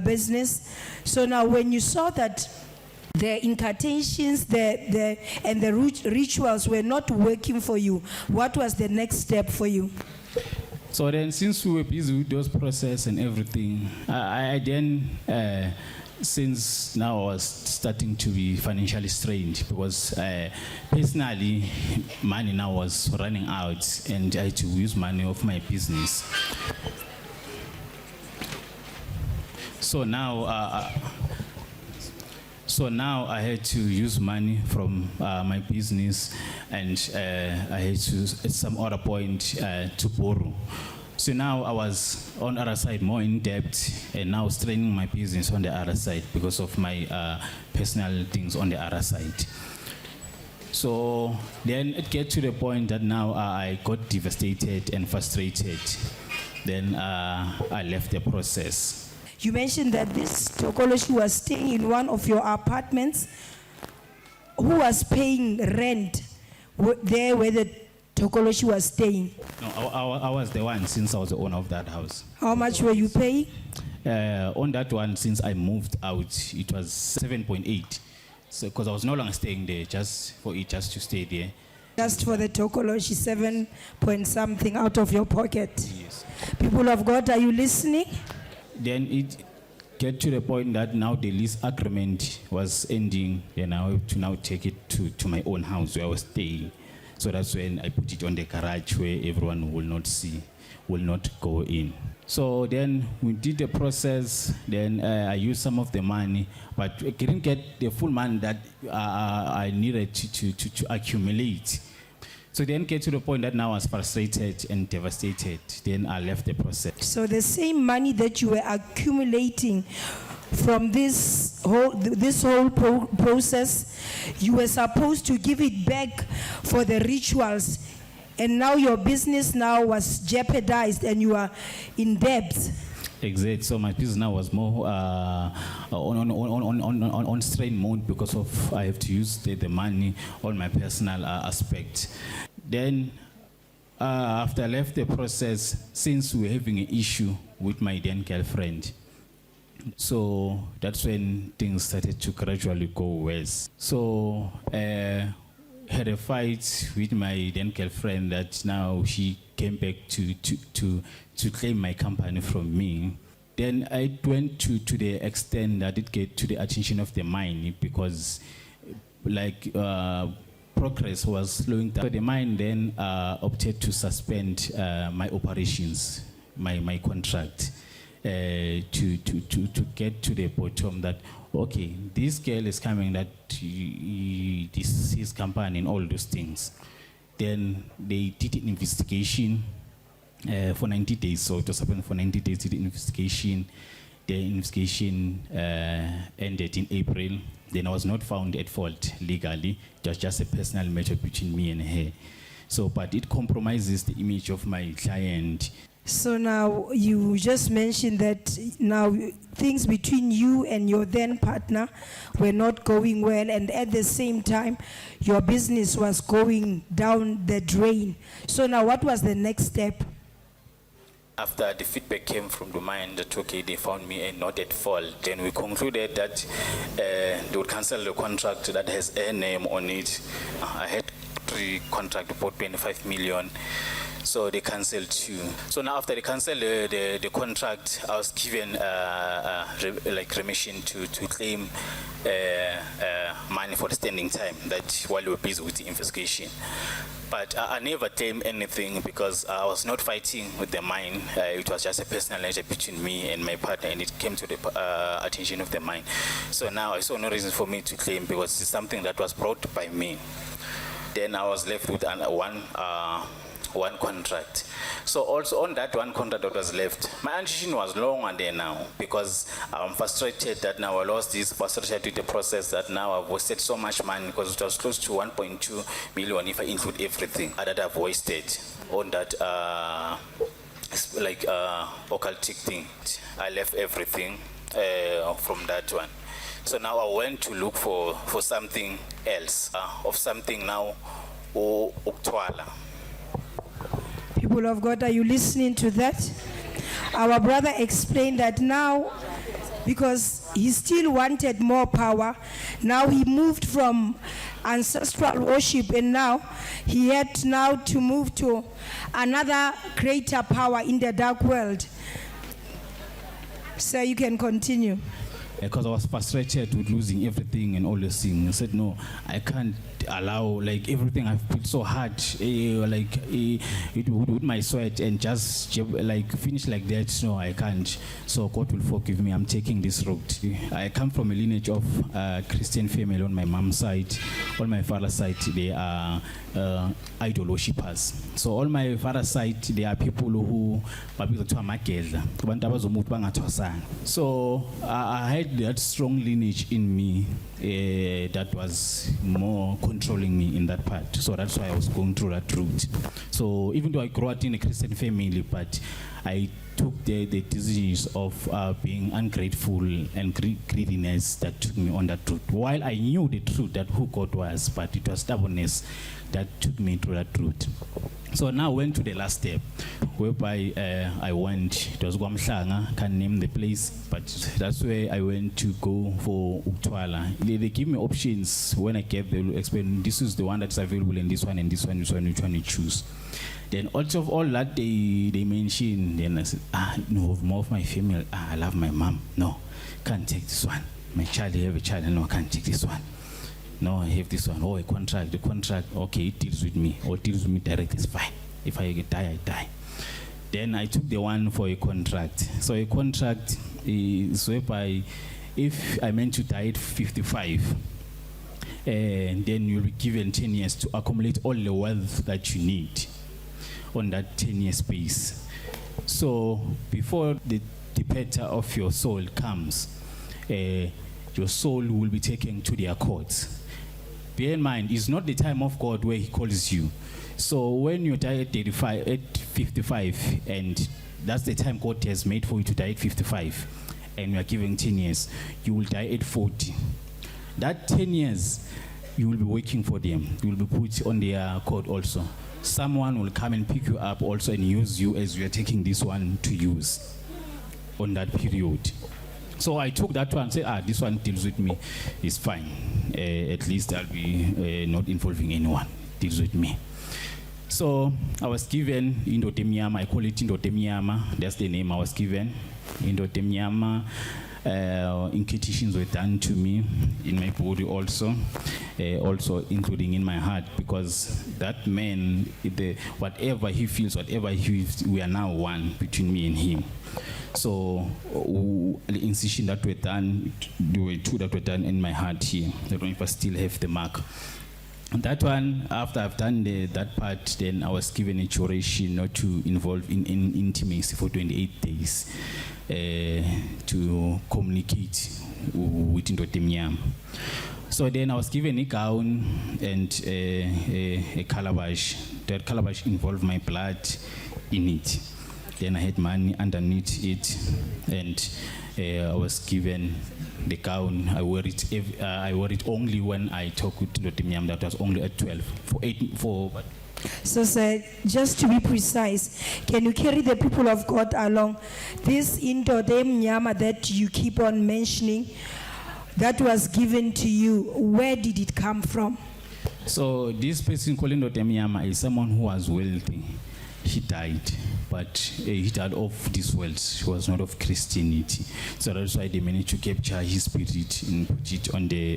business. So now when you saw that the incantations and the rituals were not working for you, what was the next step for you? So then, since we were busy with those process and everything, I then, since now I was starting to be financially strained, because personally, money now was running out and I had to use money of my business. So now I had to use money from my business, and I had to, at some other point, to borrow. So now I was on the other side more in debt, and now straining my business on the other side because of my personal things on the other side. So then it get to the point that now I got devastated and frustrated. Then I left the process. You mentioned that this tokoloshi was staying in one of your apartments. Who was paying rent there where the tokoloshi was staying? No, I was the one, since I was the owner of that house. How much were you paying? On that one, since I moved out, it was 7.8. So, because I was no longer staying there, just to stay there. Just for the tokoloshi, 7 point something out of your pocket. Yes. People of God, are you listening? Then it get to the point that now the lease agreement was ending, and I have to now take it to my own house where I was staying. So that's when I put it on the garage where everyone will not see, will not go in. So then we did the process. Then I used some of the money, but I didn't get the full money that I needed to accumulate. So then get to the point that now I was frustrated and devastated. Then I left the process. So the same money that you were accumulating from this whole process. You were supposed to give it back for the rituals, and now your business now was jeopardized and you are in debt. Exactly. So my business now was more on strain mode because of I have to use the money on my personal aspect. Then after I left the process, since we were having an issue with my then girlfriend, so that's when things started to gradually go worse. So had a fight with my then girlfriend that now she came back to claim my company from me. Then I went to the extent that it get to the attention of the mine because like progress was slowing down. So the mine then opted to suspend my operations, my contract, to get to the bottom that, okay, this girl is coming that this is his company and all those things. Then they did an investigation for 90 days. So it was happening for 90 days, did the investigation. The investigation ended in April. Then I was not found at fault legally. It was just a personal matter between me and her. So, but it compromises the image of my client. So now you just mentioned that now things between you and your then partner were not going well, and at the same time your business was going down the drain. So now what was the next step? After the feedback came from the mine that, okay, they found me not at fault, then we concluded that they would cancel the contract that has a name on it. I had contract about 25 million. So they cancelled too. So now after they cancelled the contract, I was given like remission to claim money for the standing time that while we were busy with the investigation. But I never claimed anything because I was not fighting with the mine. It was just a personal nature between me and my partner, and it came to the attention of the mine. So now I saw no reason for me to claim because it's something that was brought by me. Then I was left with one contract. So also on that one contract that was left, my agitation was longer there now because I'm frustrated that now I lost this, frustrated with the process that now I've wasted so much money because it was close to 1.2 million if I include everything that I've wasted on that occultic thing. I left everything from that one. So now I went to look for something else, of something now, or Uktwala. People of God, are you listening to that? Our brother explained that now, because he still wanted more power, now he moved from ancestral worship, and now he had now to move to another greater power in the dark world. So you can continue. Because I was frustrated with losing everything and all those things. I said, no, I can't allow like everything I've put so hard, with my sweat and just like finish like that. No, I can't. So God will forgive me. I'm taking this route. I come from a lineage of Christian family on my mom's side. On my father's side, they are idol worshippers. So on my father's side, there are people who so I had that strong lineage in me that was more controlling me in that part. So that's why I was going through that route. So even though I grew up in a Christian family, but I took the decisions of being ungrateful and greediness that took me on that route. While I knew the truth that who God was, but it was stubbornness that took me through that route. So now I went to the last step, whereby I went, it was Gwamhlanga, can't name the place, but that's where I went to go for Uktwala. They give me options. When I gave, they will explain, this is the one that's available, and this one, and this one, which one you choose. Then out of all that they mentioned, then I said, no, more of my family, I love my mom. No, can't take this one. My child, I have a child, no, I can't take this one. No, I have this one. Oh, a contract. The contract, okay, it deals with me. Or deals with me directly, it's fine. If I die, I die. Then I took the one for a contract. So a contract is whereby if I meant to die at 55, and then you'll be given 10 years to accumulate all the wealth that you need on that 10-year space. So before the departure of your soul comes, your soul will be taken to their courts. Bear in mind, it's not the time of God where He calls you. So when you die at 55, and that's the time God has made for you to die at 55, and you are given 10 years, you will die at 40. That 10 years, you will be waiting for them. You will be put on their court also. Someone will come and pick you up also and use you as you are taking this one to use on that period. So I took that one and said, this one deals with me, it's fine. At least I'll be not involving anyone, deals with me. So I was given Indotemyama, I call it Indotemyama, that's the name I was given, Indotemyama. Incantations were done to me in my body also including in my heart, because that man, whatever he feels, we are now one between me and him. So the incision that were done, there were two that were done in my heart here. I don't know if I still have the mark. And that one, after I've done that part, then I was given a duration not to involve in intimacy for 28 days to communicate with Indotemyama. So then I was given a gown and a calabash. That calabash involved my blood in it. Then I had money underneath it, and I was given the gown. I wore it only when I talked with Indotemyama. That was only at 12 So, sir, just to be precise, can you carry the people of God along? This Indotemyama that you keep on mentioning, that was given to you, where did it come from? So this person called Indotemyama is someone who was wealthy. He died, but he died of this world. He was not of Christianity. So that's why they managed to capture his spirit and put it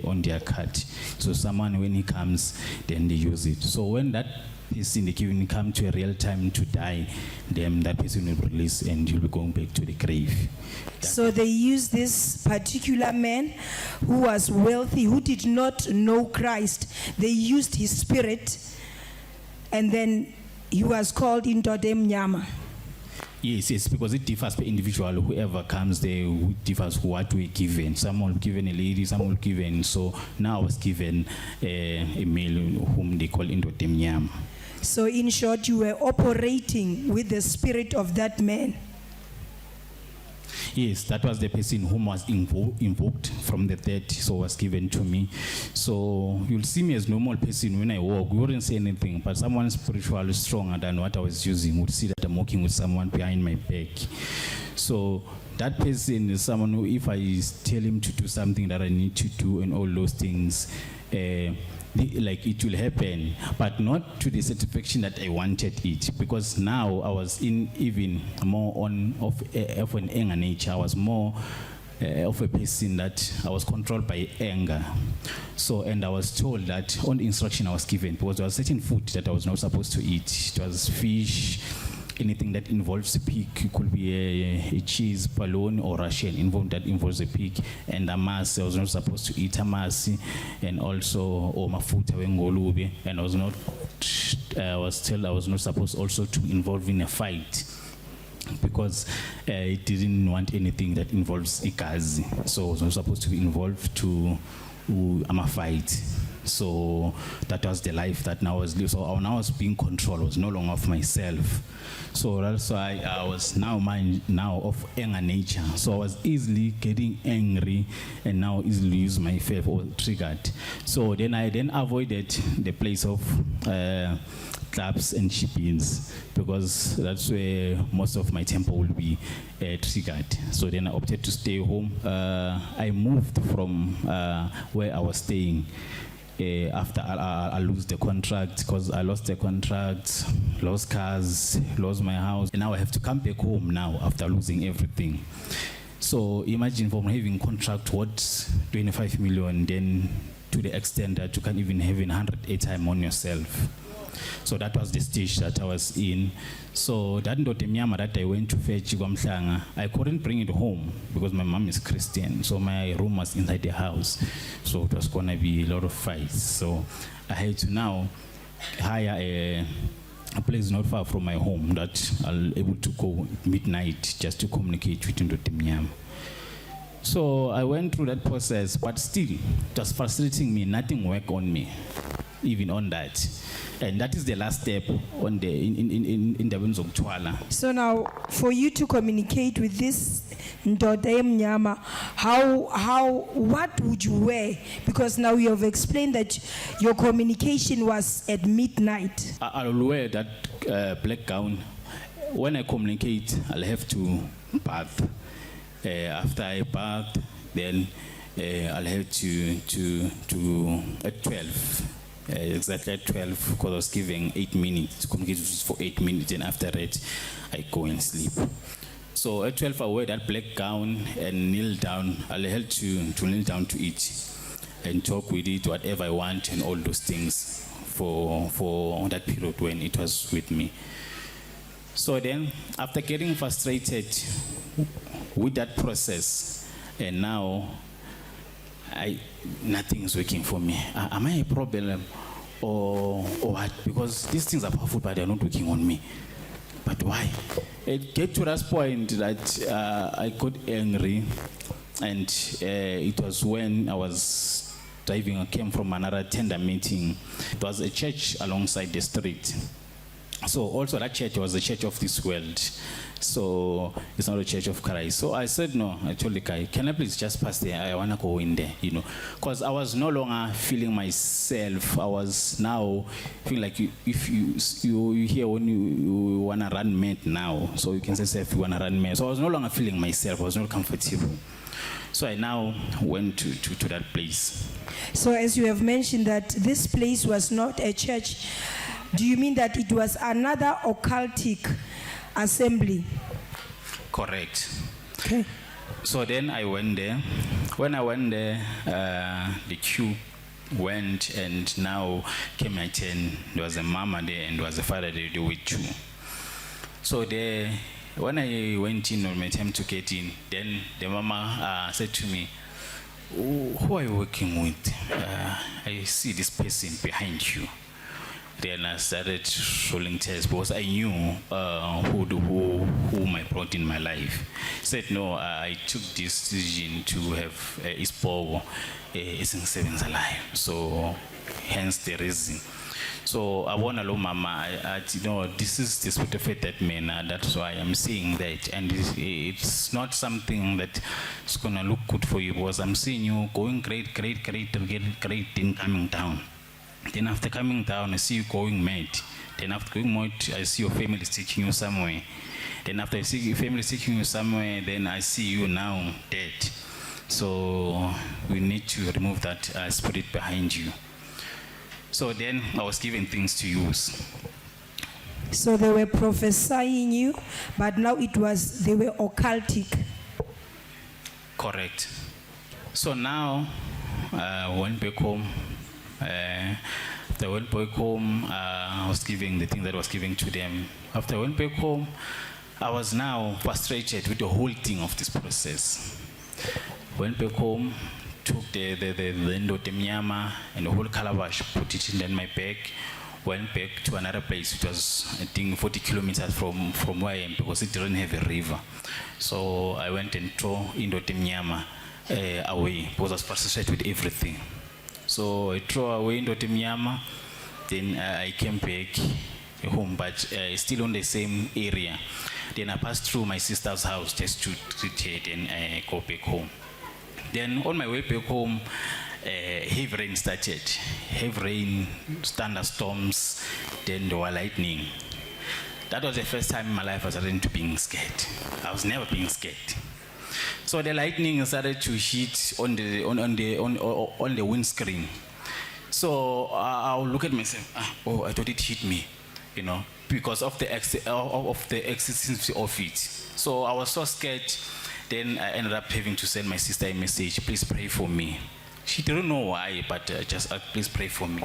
on their card. So someone, when he comes, then they use it. So when that person, they even come to a real time to die, then that person will be released and you'll be going back to the grave. So they used this particular man who was wealthy, who did not know Christ. They used his spirit, and then he was called Indotemyama. Yes, because it differs per individual. Whoever comes there, who differs what we're given. Some will given a lady, some will given. So now I was given a male whom they call Indotemyama. So in short, you were operating with the spirit of that man. Yes, that was the person whom was invoked from the dead, so was given to me. So you'll see me as normal person when I walk. You wouldn't say anything, but someone spiritually stronger than what I was using would see that I'm walking with someone behind my back. So that person is someone who, if I tell him to do something that I need to do and all those things, like it will happen, but not to the satisfaction that I wanted it, because now I was in even more of an anger nature. I was more of a person that I was controlled by anger. So, and I was told that on the instruction I was given, because there was certain food that I was not supposed to eat. It was fish, anything that involves a pig. It could be a cheese, palone, or Russian that involves a pig. And amasi, I was not supposed to eat amasi, and also mafuta wengolube. And I was told I was not supposed also to involve in a fight, because it didn't want anything that involves ikazi. So I was not supposed to be involved to a fight. So that was the life that now was lived. So now I was being controlled. I was no longer of myself. So that's why I was now of anger nature. So I was easily getting angry and now easily use my fear or triggered. So then I avoided the place of clubs and shippings, because that's where most of my temper will be triggered. So then I opted to stay home. I moved from where I was staying. After I lose the contract, because I lost the contract, lost cars, lost my house, and now I have to come back home now after losing everything. So imagine from having contract worth 25 million, then to the extent that you can't even have 100 airtime on yourself. So that was the stage that I was in. So that Indotemyama that I went to fetch Gwamhlanga, I couldn't bring it home because my mom is Christian. So my room was inside the house. So it was gonna be a lot of fights. So I had to now hire a place not far from my home that I'll able to go midnight just to communicate with Indotemyama. So I went through that process, but still, it was frustrating me. Nothing worked on me, even on that. And that is the last step on the in the Zogtwala. So now, for you to communicate with this ndoda emnyama, what would you wear? Because now you have explained that your communication was at midnight. I'll wear that black gown. When I communicate, I'll have to bath. After I bath, then I'll have to at 12. Exactly at 12, because I was giving 8 minutes to communicate for 8 minutes, and after that, I go and sleep. So at 12, I wear that black gown and kneel down. I'll have to kneel down to eat and talk with it, whatever I want, and all those things for that period when it was with me. So then, after getting frustrated with that process, and now nothing is working for me. Am I a problem or what? Because these things are powerful, but they're not working on me. But why? It get to that point that I got angry, and it was when I was driving. I came from another tender meeting. It was a church alongside the street. So also that church was the church of this world. So it's not a church of Christ. So I said, no, I told the guy, can I please just pass there? I want to go in there, you know. Because I was no longer feeling myself. I was now feeling like if you hear when you want to run mad now. So you can say if you want to run mad. So I was no longer feeling myself. I was not comfortable. So I now went to that place. So as you have mentioned that this place was not a church, do you mean that it was another occultic assembly? Correct. Okay. So then I went there. When I went there, the queue went, and now came my turn. There was a mama there and there was a father there with two. So there, when I went in on my time to get in, then the mama said to me, who are you working with? I see this person behind you. Then I started rolling tears because I knew whom I brought in my life. Said no, I took this decision to have Ispo seven alive. So hence the reason. So I want to know Mama, you know, this is the spirit of faith that man. That's why I'm saying that, and it's not something that is gonna look good for you, because I'm seeing you going great, then coming down. Then after coming down, I see you going mad. Then after going mad, I see your family taking you somewhere. Then after I see your family taking you somewhere, then I see you now dead. So we need to remove that spirit behind you. So then I was given things to use. So they were prophesying you, but now they were occultic. Correct. So now I went back home. After I went back home, I was giving the thing that I was giving to them. After I went back home, I was now frustrated with the whole thing of this process. Went back home, took the mnyama and the whole calabash, put it in my bag, went back to another place, which was I think 40 kilometers from where I am, because it didn't have a river. So I went and threw in the mnyama away, because I was frustrated with everything. So I threw away into Mnyama, then I came back home, but still on the same area. Then I passed through my sister's house just to treat her, and I go back home. Then on my way back home, heavy rain started. Heavy rain, thunderstorms, then there were lightning. That was the first time in my life I started to being scared. I was never being scared. So the lightning started to hit on the windscreen. So I'll look at myself. I thought it hit me, you know, because of the existence of it. So I was so scared. Then I ended up having to send my sister a message. Please pray for me. She didn't know why, but just please pray for me.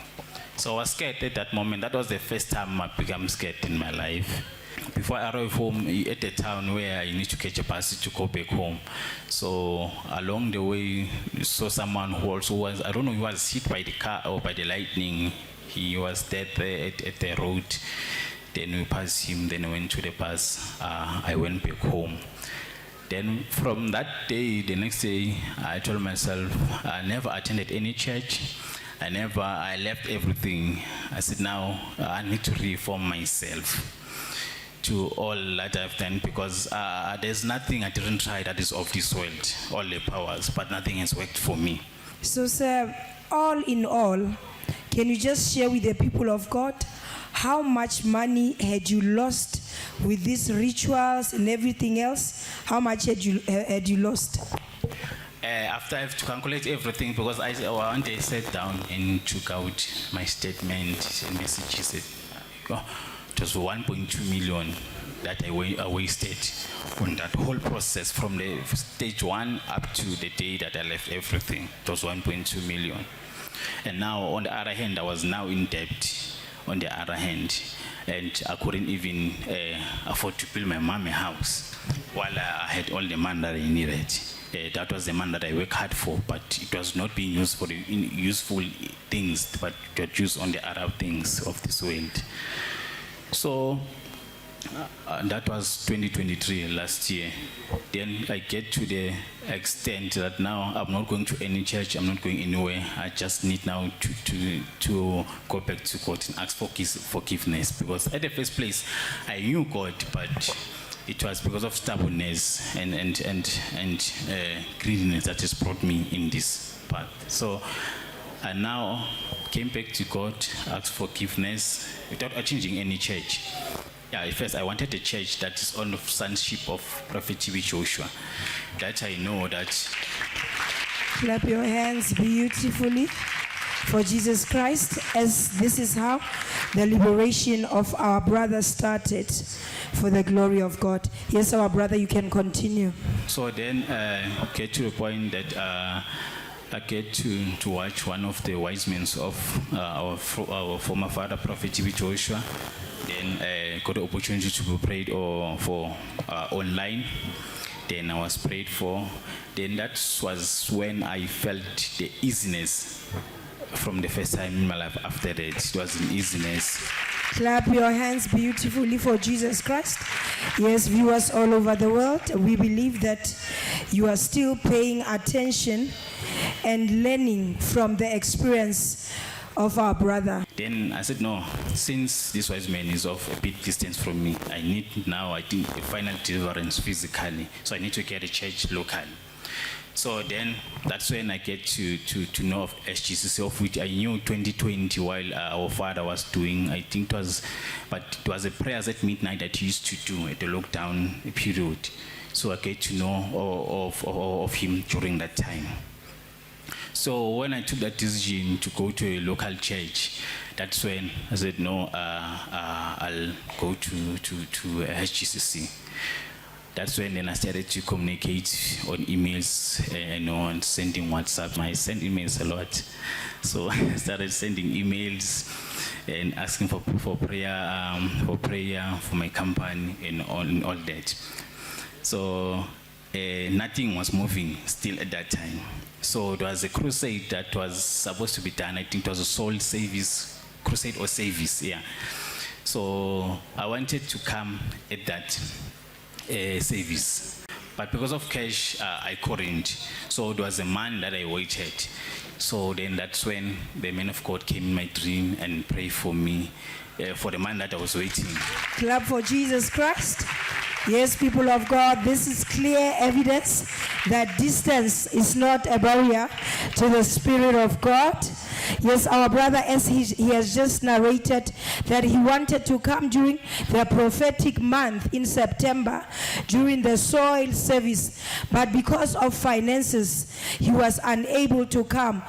So I was scared at that moment. That was the first time I became scared in my life. Before I arrived home at the town where I need to catch a bus to go back home. So along the way, I saw someone who also was, I don't know, he was hit by the car or by the lightning. He was dead there at the road. Then we passed him, then I went to the bus. I went back home. Then from that day, the next day, I told myself I never attended any church. I left everything. I said, now I need to reform myself to all that I've done, because there's nothing I didn't try that is of this world, all the powers, but nothing has worked for me. So, sir, all in all, can you just share with the people of God how much money had you lost with these rituals and everything else? How much had you lost? After I have to calculate everything, because one day I sat down and took out my statement and messages. It was 1.2 million that I wasted on that whole process from the stage 1 up to the day that I left everything. It was 1.2 million. And now, on the other hand, I was now in debt. On the other hand, and I couldn't even afford to build my mom a house while I had all the money that I needed. That was the money that I worked hard for, but it was not being used for the useful things, but it was used on the other things of this world. So that was 2023, last year. Then I get to the extent that now I'm not going to any church, I'm not going anywhere. I just need now to go back to God and ask for forgiveness, because at the first place I knew God, but it was because of stubbornness and greediness that has brought me in this path. So I now came back to God, asked forgiveness without changing any church. Yeah, at first I wanted a church that is on the sonship of Prophet T.B. Joshua. That I know that. Clap your hands beautifully for Jesus Christ, as this is how the liberation of our brother started, for the glory of God. Yes, our brother, you can continue. So then get to the point that I get to watch one of the wise men of our former father, Prophet T.B. Joshua. Then got the opportunity to be prayed for online. Then I was prayed for. Then that was when I felt the easiness from the first time in my life. After that, it was an easiness. Clap your hands beautifully for Jesus Christ. Yes, viewers all over the world, we believe that you are still paying attention and learning from the experience of our brother. Then I said, no, since this wise man is of a bit distance from me, I need now, I think, a final deliverance physically. So I need to get a church locally. So then that's when I get to know of SGCC, of which I knew 2020 while our father was doing, I think it was a prayers at midnight that he used to do at the lockdown period. So I get to know of him during that time. So when I took that decision to go to a local church, that's when I said, no, I'll go to HGCC. That's when then I started to communicate on emails and on sending WhatsApp. I send emails a lot. So I started sending emails and asking for prayer for my company and all that. So nothing was moving still at that time. So there was a crusade that was supposed to be done. I think it was a soul service, crusade or service, yeah. So I wanted to come at that service, but because of cash, I couldn't. So there was a man that I waited. So then that's when the man of God came in my dream and prayed for me, for the man that I was waiting. Clap for Jesus Christ. Yes, people of God, this is clear evidence that distance is not a barrier to the Spirit of God. Yes, our brother, as he has just narrated, that he wanted to come during the prophetic month in September, during the soil service, but because of finances, he was unable to come,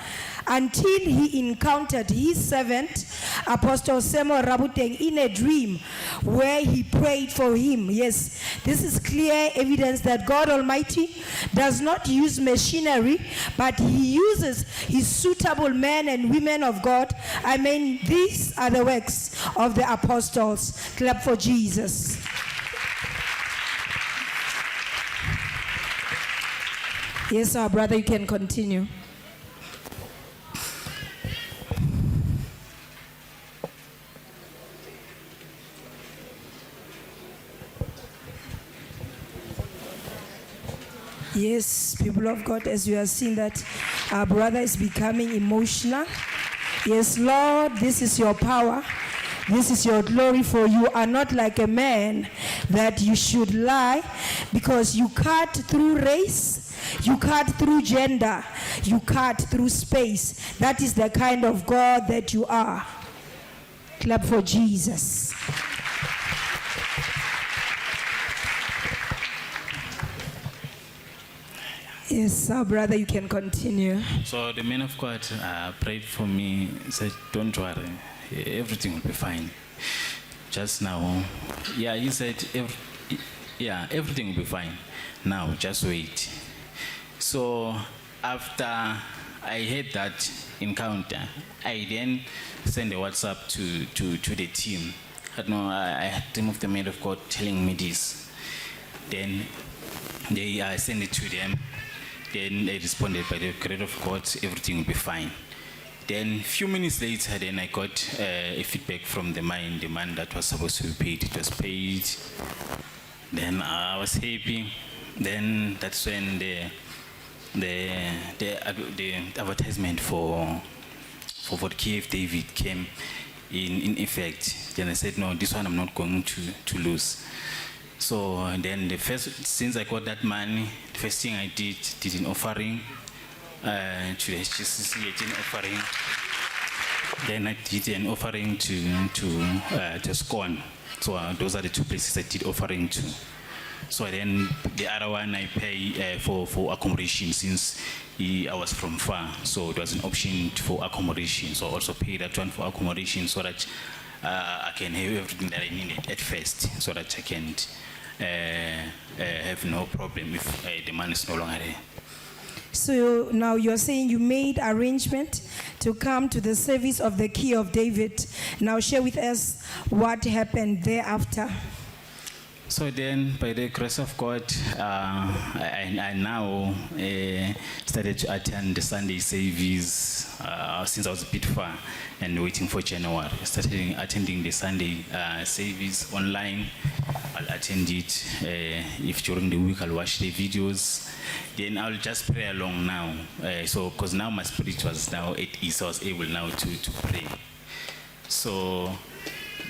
until he encountered his servant, Apostle Samuel Rabuteng, in a dream where he prayed for him. Yes, this is clear evidence that God Almighty does not use machinery, but he uses his suitable men and women of God. I mean, these are the works of the apostles. Clap for Jesus. Yes, our brother, you can continue. Yes, people of God, as you have seen that our brother is becoming emotional. Yes, Lord, this is your power. This is your glory, for you are not like a man that you should lie, because you cut through race, you cut through gender, you cut through space. That is the kind of God that you are. Clap for Jesus. Yes, our brother, you can continue. So the man of God prayed for me, said, don't worry, everything will be fine. Just now, yeah, he said, everything will be fine. Now, just wait. So after I had that encounter, I then sent a WhatsApp to the team. I had team of the man of God telling me this. Then I sent it to them. Then they responded, by the grace of God, everything will be fine. Then a few minutes later, then I got a feedback from the man that was supposed to be paid. It was paid. Then I was happy. Then that's when the advertisement for what KF David came in effect. Then I said, no, this one I'm not going to lose. So then since I got that money, the first thing I did an offering to the HGCC, an offering. Then I did an offering to SCON. So those are the two places I did offering to. So then the other one I pay for accommodation, since I was from far. So it was an option for accommodation. So I also pay that one for accommodation, so that I can have everything that I needed at first, so that I can have no problem if the money is no longer there. So now you're saying you made arrangement to come to the service of the Key of David. Now share with us what happened thereafter. So then, by the grace of God, I now started to attend the Sunday service since I was a bit far and waiting for January. I started attending the Sunday service online. I'll attend it. If during the week I'll watch the videos. Then I'll just pray along now. So, because now my spirit was now at ease, so I was able now to pray. So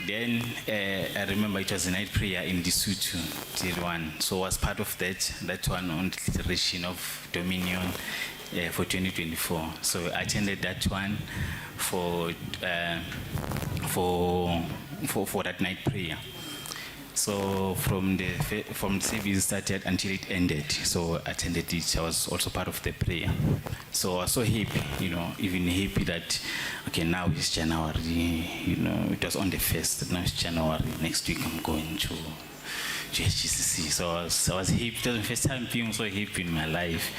then I remember it was a night prayer in Lesotho till 1. So I was part of that one on declaration of dominion for 2024. So I attended that one for that night prayer. So from the service started until it ended, so I attended it. I was also part of the prayer. So I was so happy, even happy that, okay, now it's January, it was on the 1st, now it's January, next week I'm going to HGCC. So I was happy. It was the first time being so happy in my life.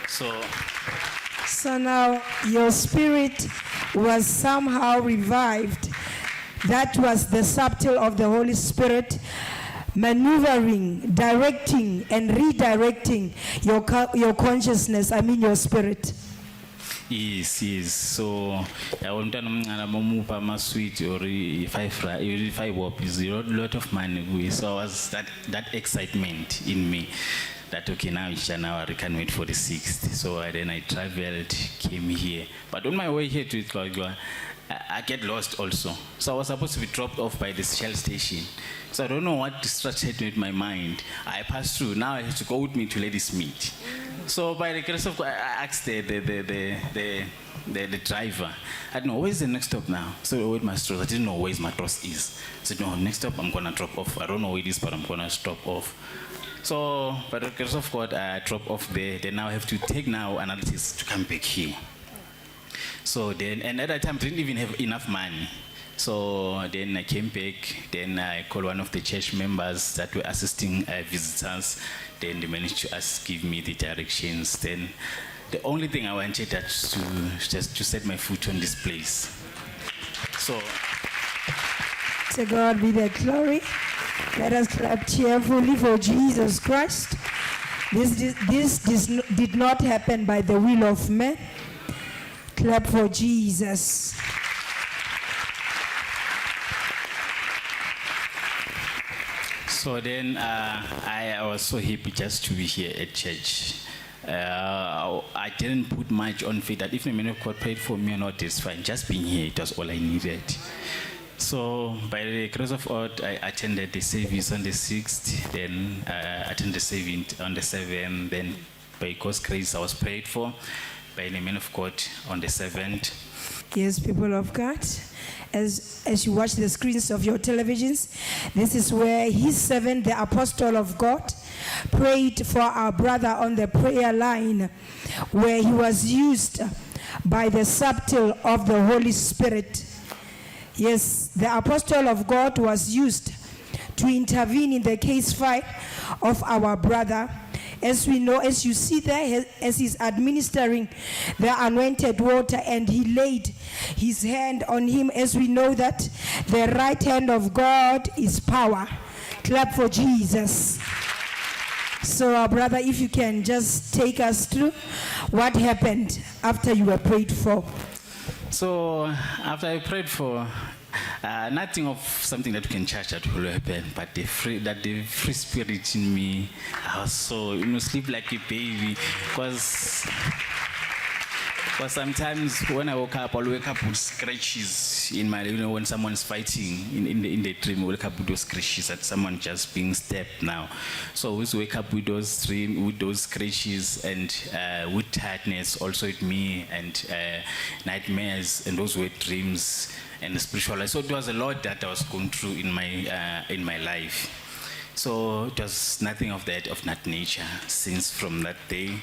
So now your spirit was somehow revived. That was the subtle of the Holy Spirit maneuvering, directing, and redirecting your consciousness, your spirit. Yes. So I want to move my sweet or 5 wop is a lot of money. So I was that excitement in me that, okay, now it's January, I can't wait for the 6th. So then I traveled, came here. But on my way here to Itlogwa, I get lost also. So I was supposed to be dropped off by the Shell station. So I don't know what distracted with my mind. I passed through. Now I have to go with me to Ladysmith. So by the grace of God, I asked the driver, I don't know, where's the next stop now? So with my stores, I didn't know where my Matros is. I said, no, next stop I'm gonna drop off. I don't know where it is, but I'm gonna stop off. So by the grace of God, I drop off there. Then now I have to take analysis to come back here. So then, and at that time, I didn't even have enough money. So then I came back. Then I called one of the church members that were assisting visitors. Then they managed to give me the directions. Then the only thing I wanted was to set my foot on this place. So to God be the glory. Let us clap cheerfully for Jesus Christ. This did not happen by the will of man. Clap for Jesus. So then I was so happy just to be here at church. I didn't put much on faith that if the man of God prayed for me or not, it's fine. Just being here, it was all I needed. So by the grace of God, I attended the service on the 6th, then attended the service on the 7th, then by God's grace, I was prayed for by the man of God on the 7th. Yes, people of God, as you watch the screens of your televisions, this is where his servant, the apostle of God, prayed for our brother on the prayer line, where he was used by the subtle of the Holy Spirit. Yes, the apostle of God was used to intervene in the case file of our brother. As we know, as you see there, as he's administering the anointed water and he laid his hand on him, as we know that the right hand of God is power. Clap for Jesus. So our brother, if you can just take us through what happened after you were prayed for. So after I prayed for, nothing of something that we can charge that will happen, but the free spirit in me, I was so, sleep like a baby, because sometimes when I woke up, I'll wake up with scratches in my, when someone's fighting in the dream, I wake up with those scratches that someone just being stabbed now. So I always wake up with those dreams, with those scratches, and with tiredness also with me, and nightmares, and those were dreams and spiritual life. So it was a lot that I was going through in my life. So it was nothing of that nature since from that day.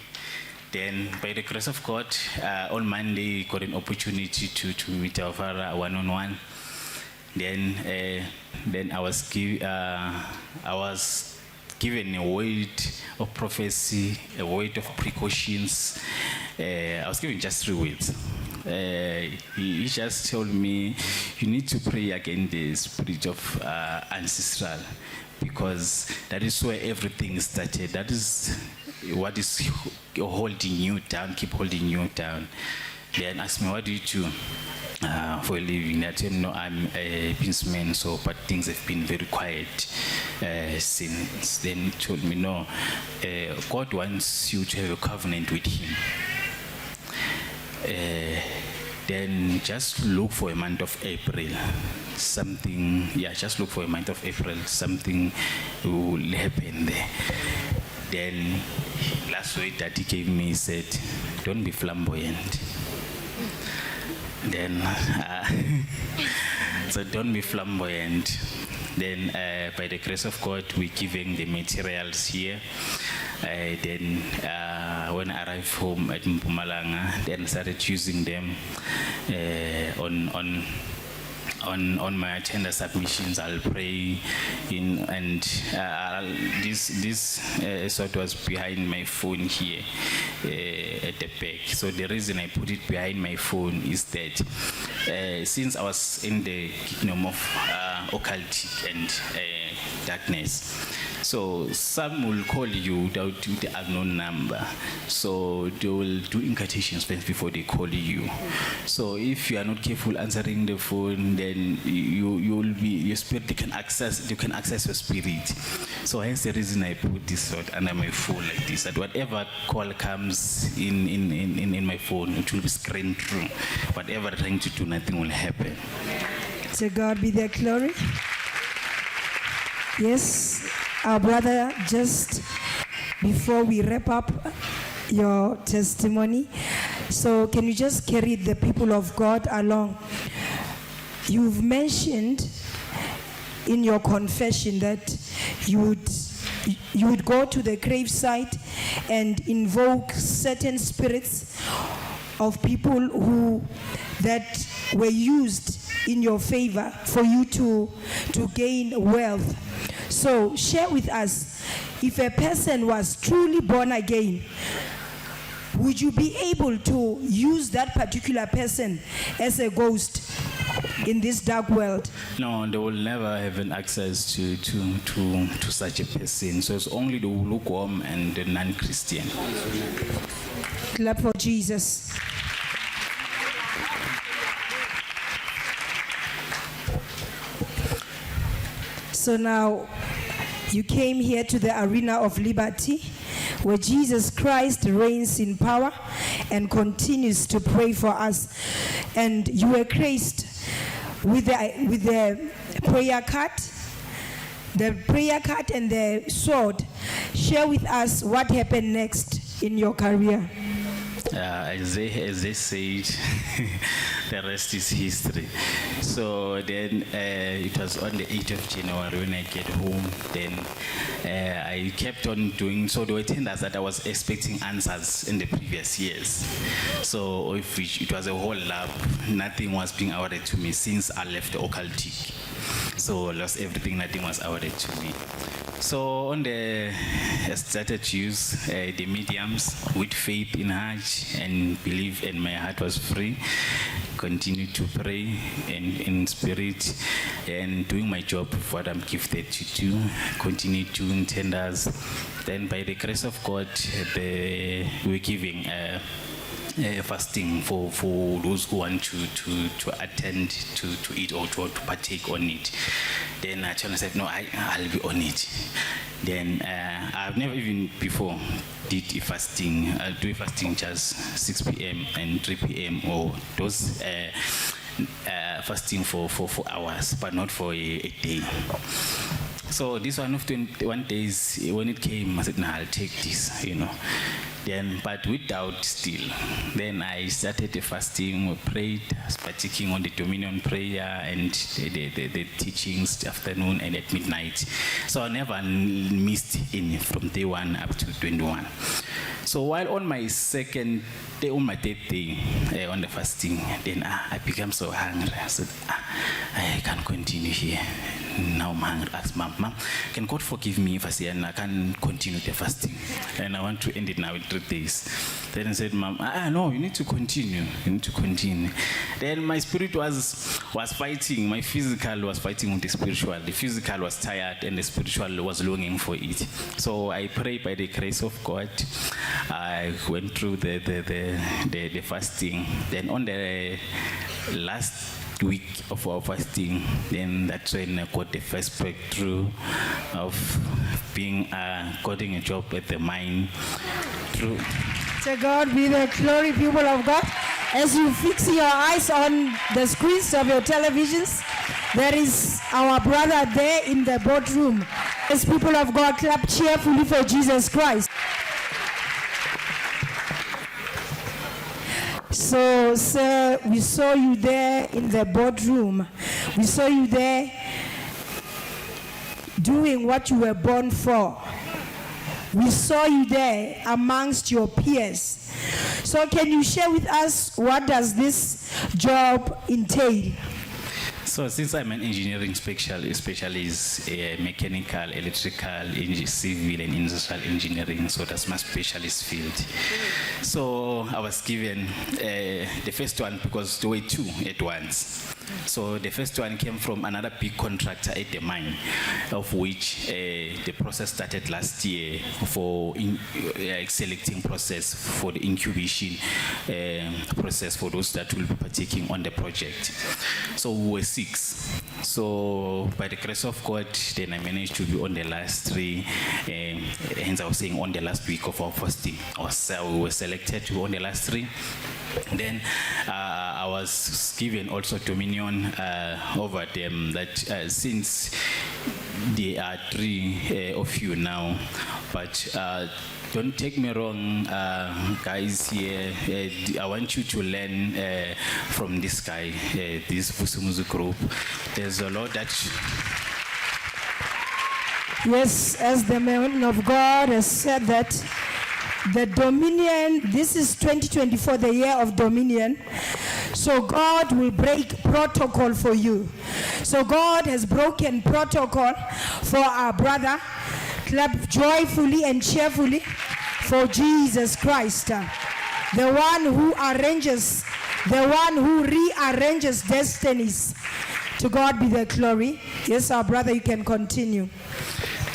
Then, by the grace of God, on Monday, got an opportunity to meet our father one-on-one. Then I was given a word of prophecy, a word of precautions. I was given just 3 words. He just told me, you need to pray against the spirit of ancestral, because that is where everything started. That is what is holding you down, keep holding you down. Then asked me, what do you do for a living? I told him, no, I'm a businessman, but things have been very quiet since. Then he told me, no, God wants you to have a covenant with him. Then just look for a month of April. Just look for a month of April. Something will happen there. Then last week that he gave me, he said, don't be flamboyant. Then, so don't be flamboyant. Then by the grace of God, we're giving the materials here. Then when I arrived home at Mpumalanga, then I started using them on my tender submissions. I'll pray in, and this is what was behind my phone here at the back. So the reason I put it behind my phone is that since I was in the kingdom of occultic and darkness, so some will call you without the unknown number. So they will do incantations before they call you. So if you are not careful answering the phone, then you will be, your spirit, you can access your spirit. So hence the reason I put this sort under my phone like this, that whatever call comes in my phone, it will be screened through. Whatever I'm trying to do, nothing will happen. To God be the glory. Yes, our brother, just before we wrap up your testimony, so can you just carry the people of God along? You've mentioned in your confession that you would go to the gravesite and invoke certain spirits of people that were used in your favor for you to gain wealth. So share with us, if a person was truly born again, would you be able to use that particular person as a ghost in this dark world? No, they will never have an access to such a person. So it's only the lukewarm and the non-Christian. Clap for Jesus. So now, You came here to the arena of liberty, where Jesus Christ reigns in power and continues to pray for us. And you were graced with the prayer card, and the sword. Share with us what happened next in your career. As they said, the rest is history. So then it was on the 8th of January when I get home. Then I kept on doing, so there were tenders that I was expecting answers in the previous years. So if it was a whole lab, nothing was being awarded to me since I left Occultic. So I lost everything, nothing was awarded to me. So on I started to use the mediums with faith in heart and belief, and my heart was free. Continued to pray and in spirit and doing my job, what I'm gifted to do. Continued doing tenders. Then by the grace of God, we're giving fasting for those who want to attend to it or to partake on it. Then I said, no, I'll be on it. Then I've never even before did a fasting. I'll do a fasting just 6 p.m. and 3 p.m. or those fasting for 4 hours, but not for a day. So this one of 21 days, when it came, I said, no, I'll take this, Then, but with doubt still. Then I started the fasting, we prayed, partaking on the Dominion prayer and the teachings afternoon and at midnight. So I never missed any from day 1 up to 21. So while on my third day on the fasting, then I became so hungry. I said, I can't continue here. Now I'm hungry. I asked Mom, can God forgive me if I say I can't continue the fasting? And I want to end it now in 3 days. Then I said, Mom, no, you need to continue. You need to continue. Then my spirit was fighting. My physical was fighting with the spiritual. The physical was tired and the spiritual was longing for it. So I prayed by the grace of God. I went through the fasting. Then on the last week of our fasting, then that's when I got the first breakthrough of being getting a job at the mine. Through. To God be the glory, people of God. As you fix your eyes on the screens of your televisions, there is our brother there in the boardroom. As people of God, clap cheerfully for Jesus Christ. So, sir, we saw you there in the boardroom. We saw you there doing what you were born for. We saw you there amongst your peers. So can you share with us, what does this job entail? So since I'm an engineering specialist, mechanical, electrical, civil and industrial engineering, so that's my specialist field. So I was given the first one because there were 2 at once. So the first one came from another big contractor at the mine, of which the process started last year for selecting process for the incubation process for those that will be partaking on the project. So we were 6. So by the grace of God, then I managed to be on the last 3. Hence I was saying on the last week of our fasting. We were selected to be on the last 3. Then I was given also dominion over them, that since there are 3 of you now, but don't take me wrong, guys here, I want you to learn from this guy, this Vusumuzu group. There's a lot that... Yes, as the man of God has said that the dominion, this is 2024, the year of dominion. So God will break protocol for you. So God has broken protocol for our brother. Clap joyfully and cheerfully for Jesus Christ, the one who arranges, the one who rearranges destinies. To God be the glory. Yes, our brother, you can continue.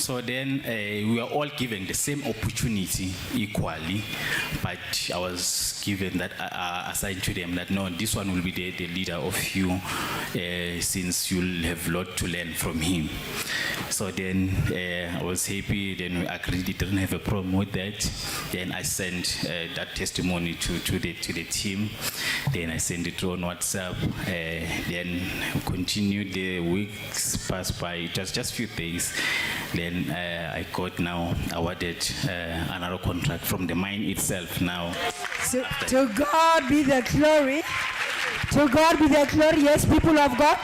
So then we were all given the same opportunity equally, but I was given that assigned to them that no, this one will be the leader of you, since you'll have a lot to learn from him. So then I was happy. Then we agreed. Didn't have a problem with that. Then I sent that testimony to the team. Then I sent it on WhatsApp. Then continued. The weeks passed by. It was just a few days. Then I got now awarded another contract from the mine itself now. So, to God be the glory. To God be the glory. Yes, people of God.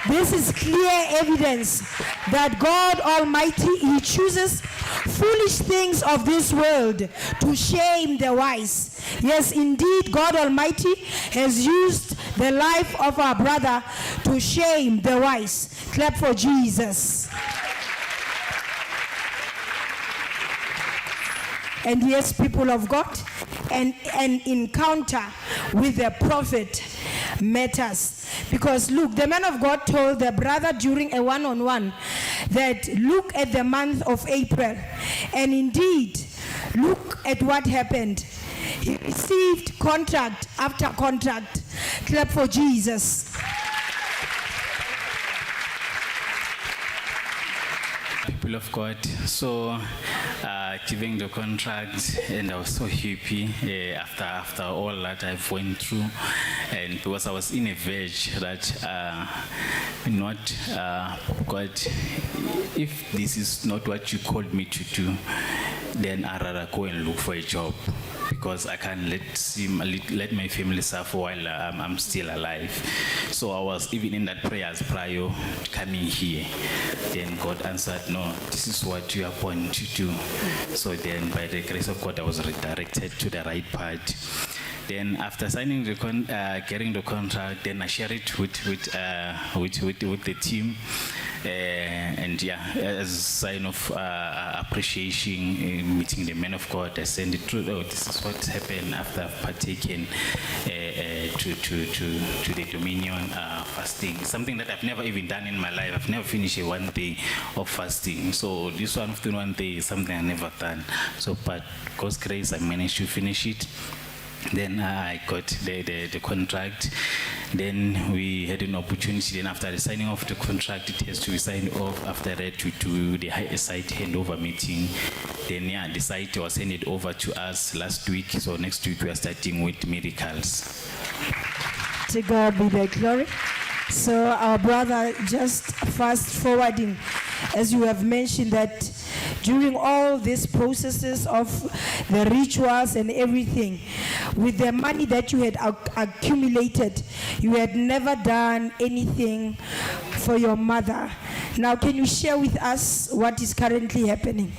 This is clear evidence that God Almighty, He chooses foolish things of this world to shame the wise. Yes, indeed, God Almighty has used the life of our brother to shame the wise. Clap for Jesus. And yes, people of God, an encounter with the prophet matters. Because look, the man of God told the brother during a one-on-one that look at the month of April. And indeed, look at what happened. He received contract after contract. Clap for Jesus. People of God, so giving the contract, and I was so happy after all that I've went through, and because I was in a verge that God, if this is not what you called me to do, then I'd rather go and look for a job, because I can't let my family suffer while I'm still alive. So I was even in that prayers prior to coming here. Then God answered, no, this is what you are born to do. So then by the grace of God, I was redirected to the right path. Then after signing getting the contract, then I share it with the team. And yeah, as a sign of appreciation, meeting the men of God, I send it through. Oh, this is what happened after I've partaken to the Dominion fasting. Something that I've never even done in my life. I've never finished a 1 day of fasting. So this 1 day is something I've never done. So, but God's grace, I managed to finish it. Then I got the contract. Then we had an opportunity. Then after the signing of the contract, it has to be signed off. After that, to do the site handover meeting. Then yeah, the site was handed over to us last week. So next week we are starting with miracles. To God be the glory. So our brother, just fast forwarding, as you have mentioned that during all these processes of the rituals and everything, with the money that you had accumulated, you had never done anything for your mother. Now, can you share with us what is currently happening?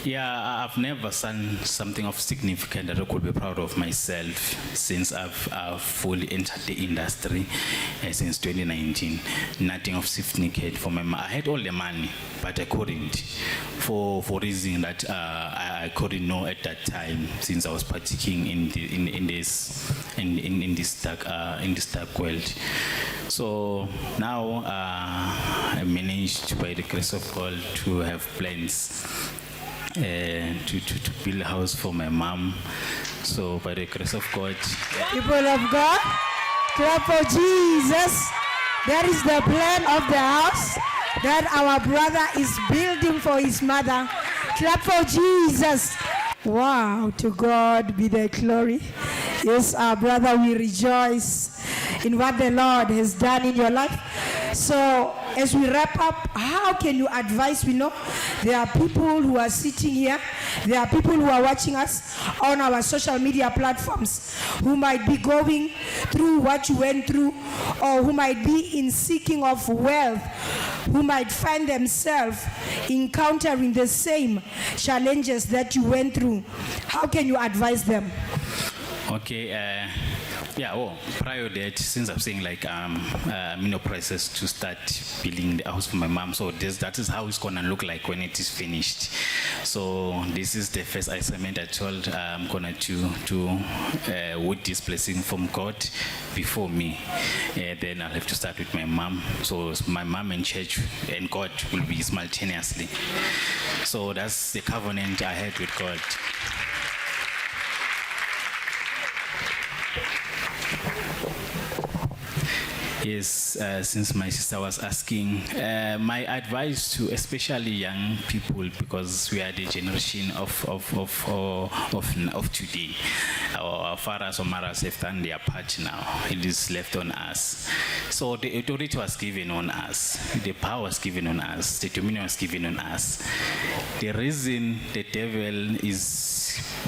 Yeah, I've never done something of significance that I could be proud of myself since I've fully entered the industry since 2019. Nothing of significance for my mom. I had all the money, but I couldn't for reason that I couldn't know at that time, since I was partaking in this dark world. So now I managed, by the grace of God, to have plans to build a house for my mom. So by the grace of God, people of God, clap for Jesus. That is the plan of the house that our brother is building for his mother. Clap for Jesus. Wow, to God be the glory. Yes, our brother, we rejoice in what the Lord has done in your life. So as we wrap up, how can you advise? We know there are people who are sitting here, there are people who are watching us on our social media platforms who might be going through what you went through, or who might be in seeking of wealth, who might find themselves encountering the same challenges that you went through. How can you advise them? Okay, Yeah, well, prior to that, since I'm saying like I'm in a process to start building the house for my mom, so that is how it's gonna look like when it is finished. So this is the first assignment I told I'm gonna do with this blessing from God before me. Then I'll have to start with my mom. So my mom and church and God will be simultaneously. So that's the covenant I had with God. Yes, since my sister was asking, my advice to especially young people, because we are the generation of today. Our fathers or mothers have done their part now. It is left on us. So the authority was given on us. The power was given on us. The dominion was given on us. The reason the devil is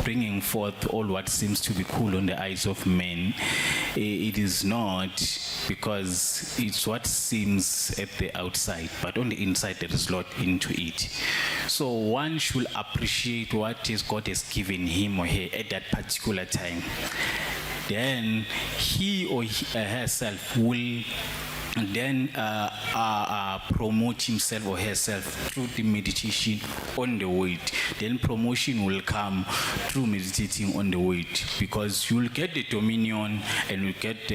bringing forth all what seems to be cool on the eyes of men, it is not because it's what seems at the outside, but on the inside there is a lot into it. So one should appreciate what God has given him or her at that particular time. Then he or herself will then promote himself or herself through the meditation on the word. Then promotion will come through meditating on the word, because you will get the dominion and you get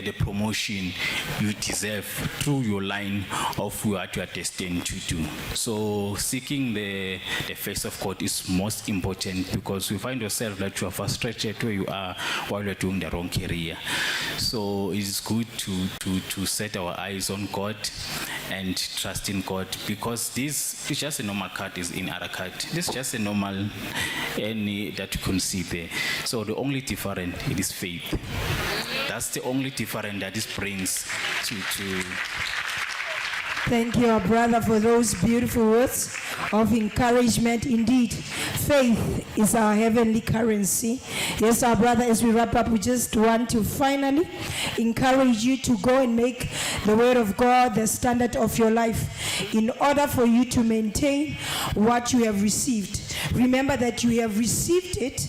the promotion you deserve through your line of what you are destined to do. So seeking the face of God is most important, because you find yourself that you are frustrated where you are while you're doing the wrong career. So it's good to set our eyes on God and trust in God, because this is just a normal card, is in other card. This is just a normal any that you can see there. So the only different, it is faith. That's the only difference that this brings to. Thank you, our brother, for those beautiful words of encouragement. Indeed, faith is our heavenly currency. Yes, our brother, as we wrap up, we just want to finally encourage you to go and make the word of God the standard of your life in order for you to maintain what you have received. Remember that you have received it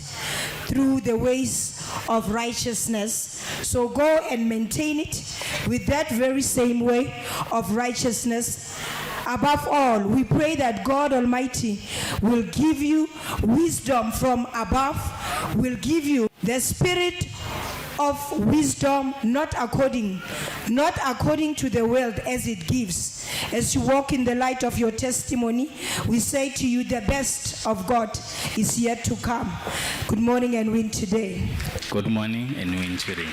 through the ways of righteousness. So go and maintain it with that very same way of righteousness. Above all, we pray that God Almighty will give you wisdom from above, will give you the spirit of wisdom, not according to the world as it gives. As you walk in the light of your testimony, we say to you, the best of God is yet to come. Good morning and win today. Good morning and win today.